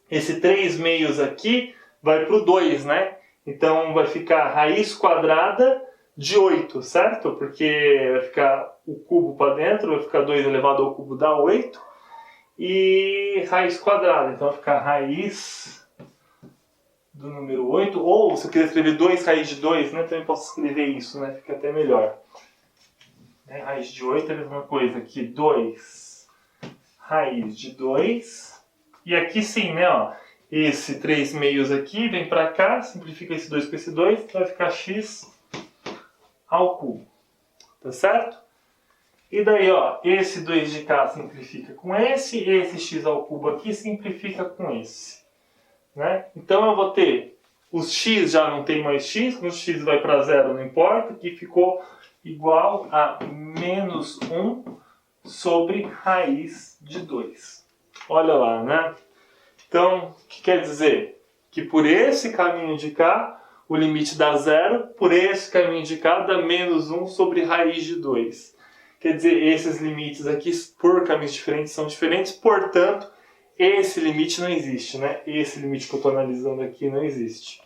esse 3 meios aqui vai para o 2, né? Então vai ficar raiz quadrada de 8, certo? Porque vai ficar o cubo para dentro, vai ficar 2 elevado ao cubo dá 8. E raiz quadrada, então vai ficar raiz do número 8. Ou, se eu quiser escrever 2 raiz de 2, né? Também posso escrever isso, né? Fica até melhor. Raiz de 8 é a mesma coisa aqui, 2 raiz de 2. E aqui sim, né? Ó, esse 3 meios aqui vem para cá, simplifica esse 2 com esse 2, vai ficar x ao cubo. Tá certo? E daí, ó, esse 2 de cá simplifica com esse x ao cubo aqui simplifica com esse. Né? Então eu vou ter, os x já não tem mais x, quando o x vai para zero não importa, que ficou igual a menos 1 sobre raiz de 2. Olha lá, né? Então, o que quer dizer? Que por esse caminho de cá, o limite dá zero, por esse caminho de cá dá menos 1 sobre raiz de 2. Quer dizer, esses limites aqui, por caminhos diferentes, são diferentes, portanto, esse limite não existe, né? Esse limite que eu estou analisando aqui não existe.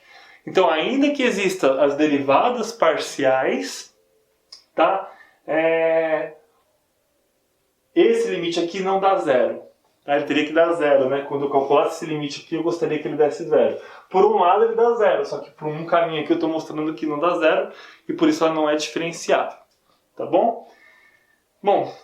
Então, ainda que existam as derivadas parciais, tá? Esse limite aqui não dá zero. Aí ele teria que dar zero, né? Quando eu calculasse esse limite aqui, eu gostaria que ele desse zero. Por um lado ele dá zero, só que por um caminho aqui eu estou mostrando que não dá zero, e por isso ela não é diferenciável. Tá bom? Bom,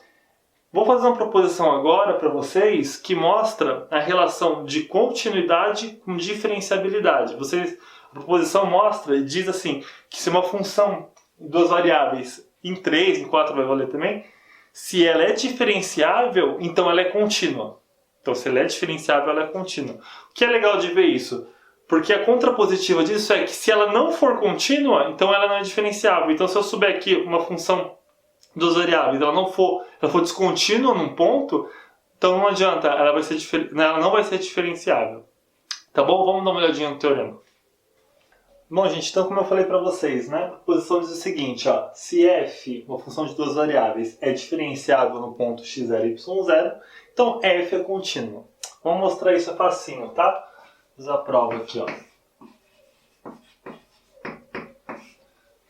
vou fazer uma proposição agora para vocês que mostra a relação de continuidade com diferenciabilidade. A proposição mostra e diz assim, que se uma função em duas variáveis, em 3, em 4 vai valer também, se ela é diferenciável, então ela é contínua. Então se ela é diferenciável, ela é contínua. O que é legal de ver isso? Porque a contrapositiva disso é que se ela não for contínua, então ela não é diferenciável. Então se eu souber aqui uma função duas variáveis, ela for descontínua num ponto, então não adianta, ela não vai ser diferenciável. Tá bom? Vamos dar uma olhadinha no teorema. Bom, gente, então como eu falei para vocês, né, a proposição diz o seguinte, ó, se f, uma função de duas variáveis, é diferenciável no ponto x0 e y0, então f é contínua. Vamos mostrar isso facinho, tá? Vou usar a prova aqui, ó.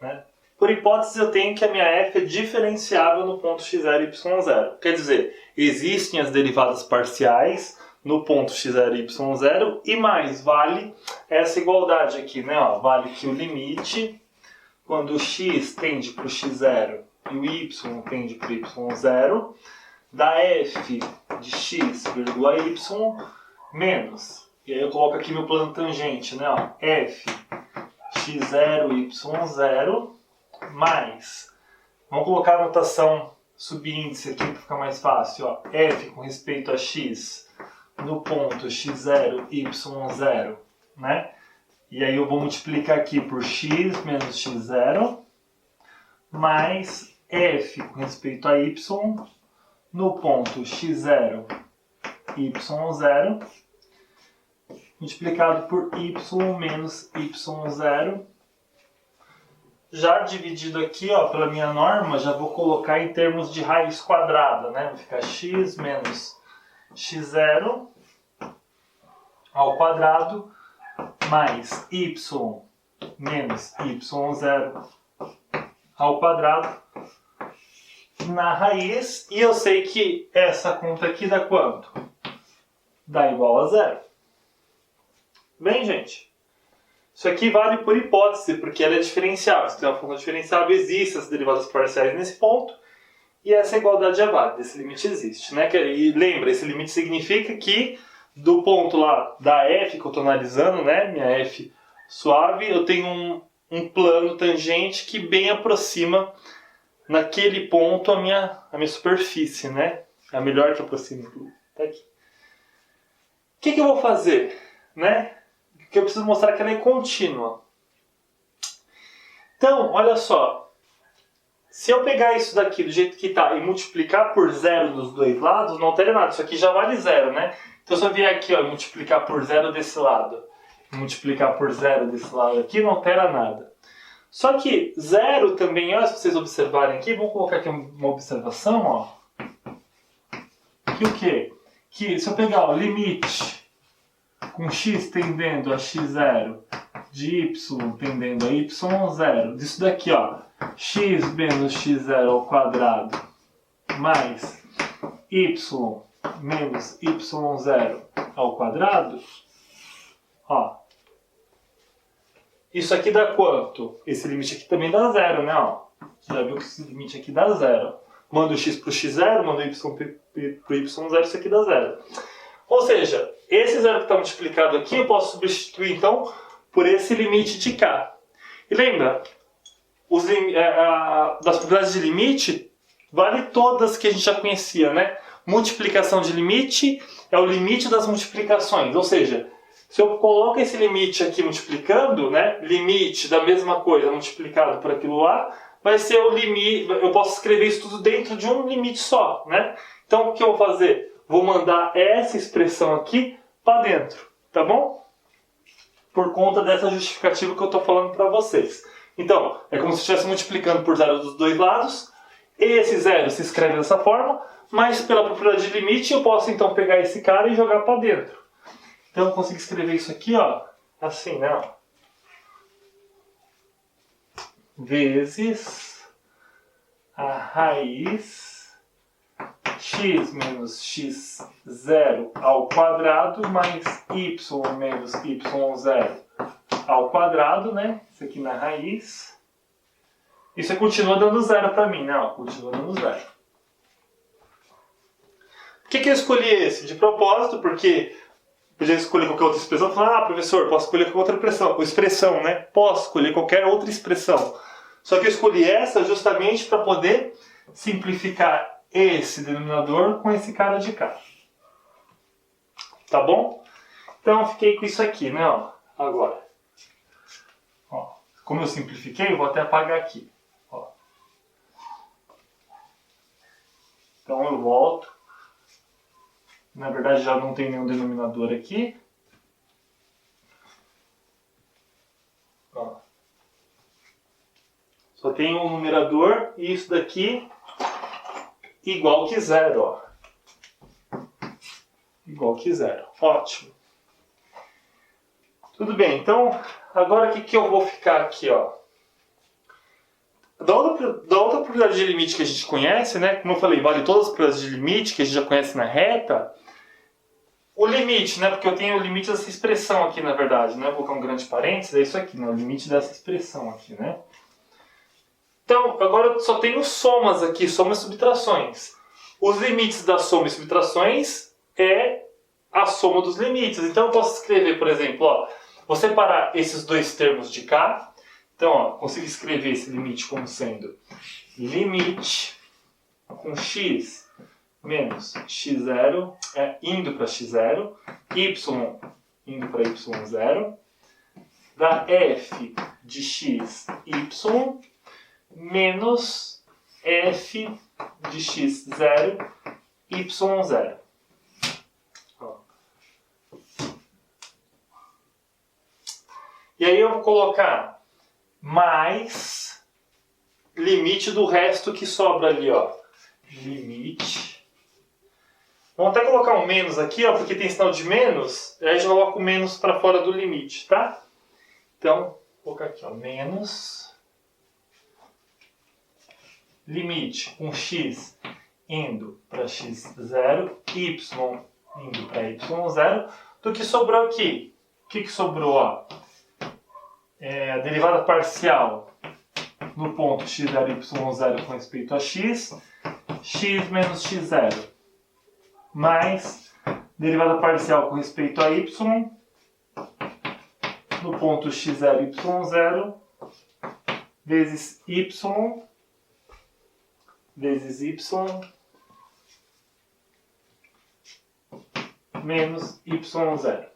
Né? Por hipótese, eu tenho que a minha f é diferenciável no ponto x0 e y0. Quer dizer, existem as derivadas parciais no ponto x0 e y0 e mais, vale essa igualdade aqui, né? Ó, vale que o limite, quando o x tende para o x0 e o y tende para o y0, da f de x, vírgula y, menos, e aí eu coloco aqui meu plano tangente, né? Ó, f x0, y0, mais, vamos colocar a notação subíndice aqui para ficar mais fácil, ó, f com respeito a x no ponto x0, y0, né? E aí eu vou multiplicar aqui por x menos x0, mais f com respeito a y no ponto x0, y0, multiplicado por y menos y0. Já dividido aqui, ó, pela minha norma, já vou colocar em termos de raiz quadrada, né? Vai ficar x menos x0 ao quadrado mais y menos y0 ao quadrado na raiz. E eu sei que essa conta aqui dá quanto? Dá igual a zero. Bem, gente, isso aqui vale por hipótese, porque ela é diferenciável. Se tem uma função diferenciável, existem as derivadas parciais nesse ponto, e essa igualdade é válida, esse limite existe, né? E lembra, esse limite significa que do ponto lá da f que eu estou analisando, né, minha f suave, eu tenho um plano tangente que bem aproxima naquele ponto a minha superfície, né? É a melhor que aproxima. Tá aqui. O que eu vou fazer, né? Que eu preciso mostrar que ela é contínua. Então, olha só. Se eu pegar isso daqui do jeito que está e multiplicar por zero dos dois lados, não altera nada. Isso aqui já vale zero, né? Então se eu vier aqui, ó, multiplicar por zero desse lado, multiplicar por zero desse lado aqui, não altera nada. Só que zero também, ó, se vocês observarem aqui, vamos colocar aqui uma observação, ó. Que o quê? Que se eu pegar o limite com x tendendo a x0, de y tendendo a y0, disso daqui, ó, x menos x0 ao quadrado, mais y menos y0 ao quadrado, ó, isso aqui dá quanto? Esse limite aqui também dá zero, né? Ó. Você já viu que esse limite aqui dá zero. Manda o x para o x0, manda o y para o y0, isso aqui dá zero. Ou seja, esse zero que está multiplicado aqui eu posso substituir então por esse limite de cá. E lembra, das propriedades de limite, vale todas que a gente já conhecia, né? Multiplicação de limite é o limite das multiplicações. Ou seja, se eu coloco esse limite aqui multiplicando, né? Limite da mesma coisa multiplicado por aquilo lá, vai ser o limite. Eu posso escrever isso tudo dentro de um limite só, né? Então o que eu vou fazer? Vou mandar essa expressão aqui para dentro, tá bom? Por conta dessa justificativa que eu estou falando para vocês. Então, é como se eu estivesse multiplicando por zero dos dois lados. Esse zero se escreve dessa forma, mas pela propriedade de limite eu posso então pegar esse cara e jogar para dentro. Então eu consigo escrever isso aqui, ó, assim, né? Ó. Vezes a raiz x menos x0 ao quadrado mais y menos y0 ao quadrado, né? Isso aqui na raiz. Isso continua dando zero para mim, né? Ó, continua dando zero. Por que eu escolhi esse? De propósito, porque podia escolher qualquer outra expressão. Falar, professor, posso escolher qualquer outra expressão, né? Posso escolher qualquer outra expressão. Só que eu escolhi essa justamente para poder simplificar esse denominador com esse cara de cá. Tá bom? Então eu fiquei com isso aqui, né? Ó, agora. Ó, como eu simplifiquei, eu vou até apagar aqui. Ó. Então eu volto. Na verdade já não tem nenhum denominador aqui. Ó. Só tem um numerador e isso daqui igual que zero, ó. Igual que zero. Ótimo. Tudo bem, então agora o que eu vou ficar aqui, ó? Da outra propriedade de limite que a gente conhece, né? Como eu falei, vale todas as propriedades de limite que a gente já conhece na reta. O limite, né? Porque eu tenho o limite dessa expressão aqui, na verdade, né? Vou colocar um grande parênteses, é isso aqui, né? O limite dessa expressão aqui, né? Então, agora eu só tenho somas aqui, somas e subtrações. Os limites da soma e subtrações é a soma dos limites. Então eu posso escrever, por exemplo, ó, vou separar esses dois termos de cá. Então, ó, consigo escrever esse limite como sendo limite com x menos x0 indo para x0, y indo para y0, da f de x, y, menos f de x0, y0. E aí eu vou colocar mais limite do resto que sobra ali, ó. Limite. Vamos até colocar um menos aqui, ó, porque tem sinal de menos. Aí eu coloco o menos para fora do limite, tá? Então, vou colocar aqui, ó, menos limite com x indo para x0, y indo para y0, do que sobrou aqui. O que sobrou, ó? A derivada parcial no ponto x0 e y0 com respeito a x menos x0, mais derivada parcial com respeito a y no ponto x0 e y0 vezes y menos y0.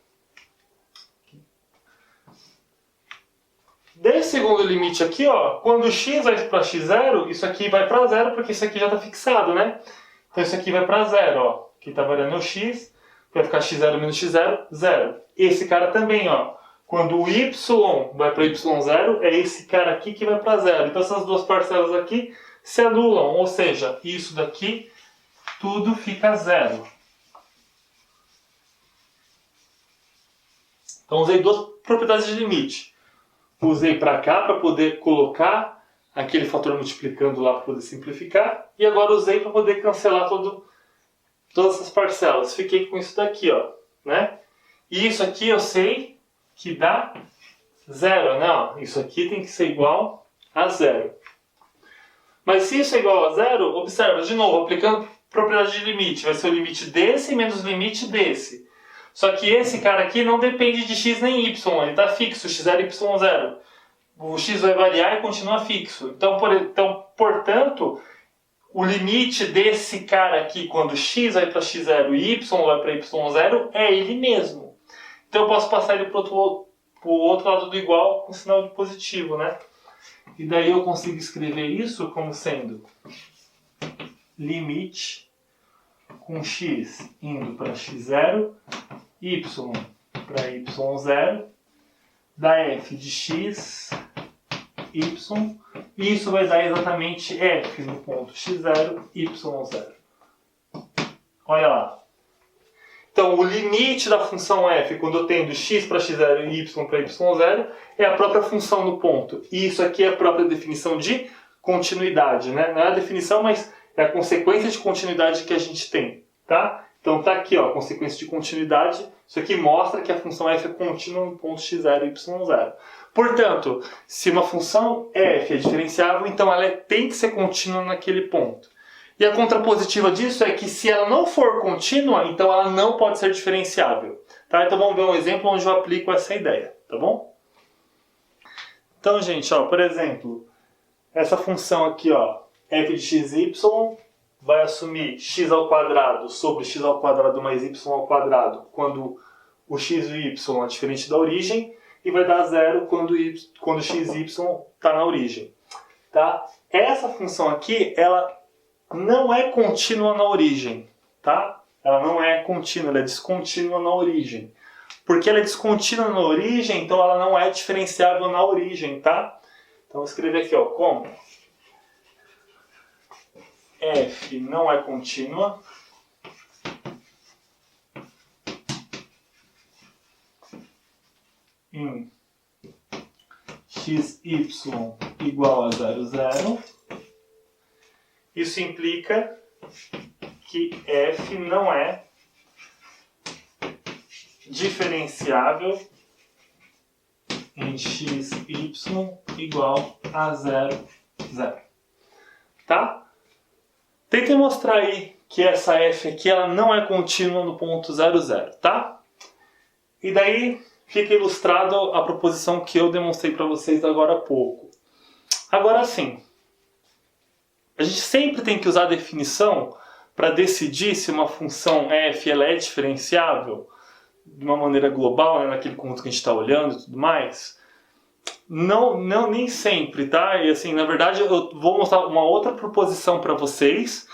Desse segundo limite aqui, ó, quando x vai para x0, isso aqui vai para zero, porque isso aqui já está fixado, né? Então isso aqui vai para zero, ó. Aqui está variando o x, vai ficar x0 menos x0, zero. Esse cara também, ó. Quando o y vai para y0, é esse cara aqui que vai para zero. Então essas duas parcelas aqui se anulam, ou seja, isso daqui tudo fica zero. Então usei duas propriedades de limite. Usei para cá para poder colocar aquele fator multiplicando lá para poder simplificar. E agora usei para poder cancelar todas essas parcelas. Fiquei com isso daqui, ó, né? E isso aqui eu sei que dá zero, né? Ó, isso aqui tem que ser igual a zero. Mas se isso é igual a zero, observa, de novo, aplicando propriedade de limite. Vai ser o limite desse menos o limite desse. Só que esse cara aqui não depende de x nem y, ele está fixo, x0 e y0. O x vai variar e continua fixo. Então, portanto, o limite desse cara aqui, quando x vai para x0 e y vai para y0, é ele mesmo. Então eu posso passar ele para o outro lado do igual com sinal de positivo, né? E daí eu consigo escrever isso como sendo limite com x indo para x0, y para y0, da f de x, y, e isso vai dar exatamente f no ponto x0, y0. Olha lá. Então, o limite da função f, quando eu tenho do x para x0 e y para y0, é a própria função no ponto. E isso aqui é a própria definição de continuidade, né? Não é a definição, mas é a consequência de continuidade que a gente tem, tá? Então tá aqui, ó, a consequência de continuidade. Isso aqui mostra que a função f é contínua no ponto x0 e y0. Portanto, se uma função f é diferenciável, então ela tem que ser contínua naquele ponto. E a contrapositiva disso é que se ela não for contínua, então ela não pode ser diferenciável. Tá? Então vamos ver um exemplo onde eu aplico essa ideia, tá bom? Então, gente, ó, por exemplo, essa função aqui, ó, f de xy, vai assumir x ao quadrado sobre x ao quadrado mais y ao quadrado quando o x e o y é diferente da origem, e vai dar zero quando x e y está na origem. Tá? Essa função aqui, ela não é contínua na origem. Tá? Ela não é contínua, ela é descontínua na origem. Porque ela é descontínua na origem, então ela não é diferenciável na origem. Tá? Então vou escrever aqui, ó, como f não é contínua em xy igual a 0, 0. Isso implica que f não é diferenciável em xy igual a 0, 0. Tá? Tentem mostrar aí que essa f aqui ela não é contínua no ponto 0, 0, tá? E daí fica ilustrado a proposição que eu demonstrei para vocês agora há pouco. Agora sim, a gente sempre tem que usar a definição para decidir se uma função f ela é diferenciável de uma maneira global, né, naquele conjunto que a gente está olhando e tudo mais. Não, nem sempre, tá? E assim, na verdade, eu vou mostrar uma outra proposição para vocês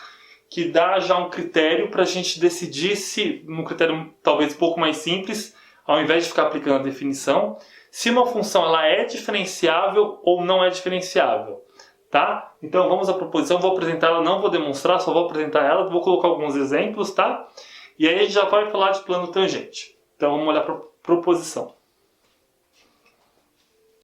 que dá já um critério para a gente decidir se, um critério talvez um pouco mais simples, ao invés de ficar aplicando a definição, se uma função ela é diferenciável ou não é diferenciável, tá? Então vamos à proposição, vou apresentar ela, não vou demonstrar, só vou apresentar ela, vou colocar alguns exemplos, tá? E aí a gente já vai falar de plano tangente. Então vamos olhar para a proposição.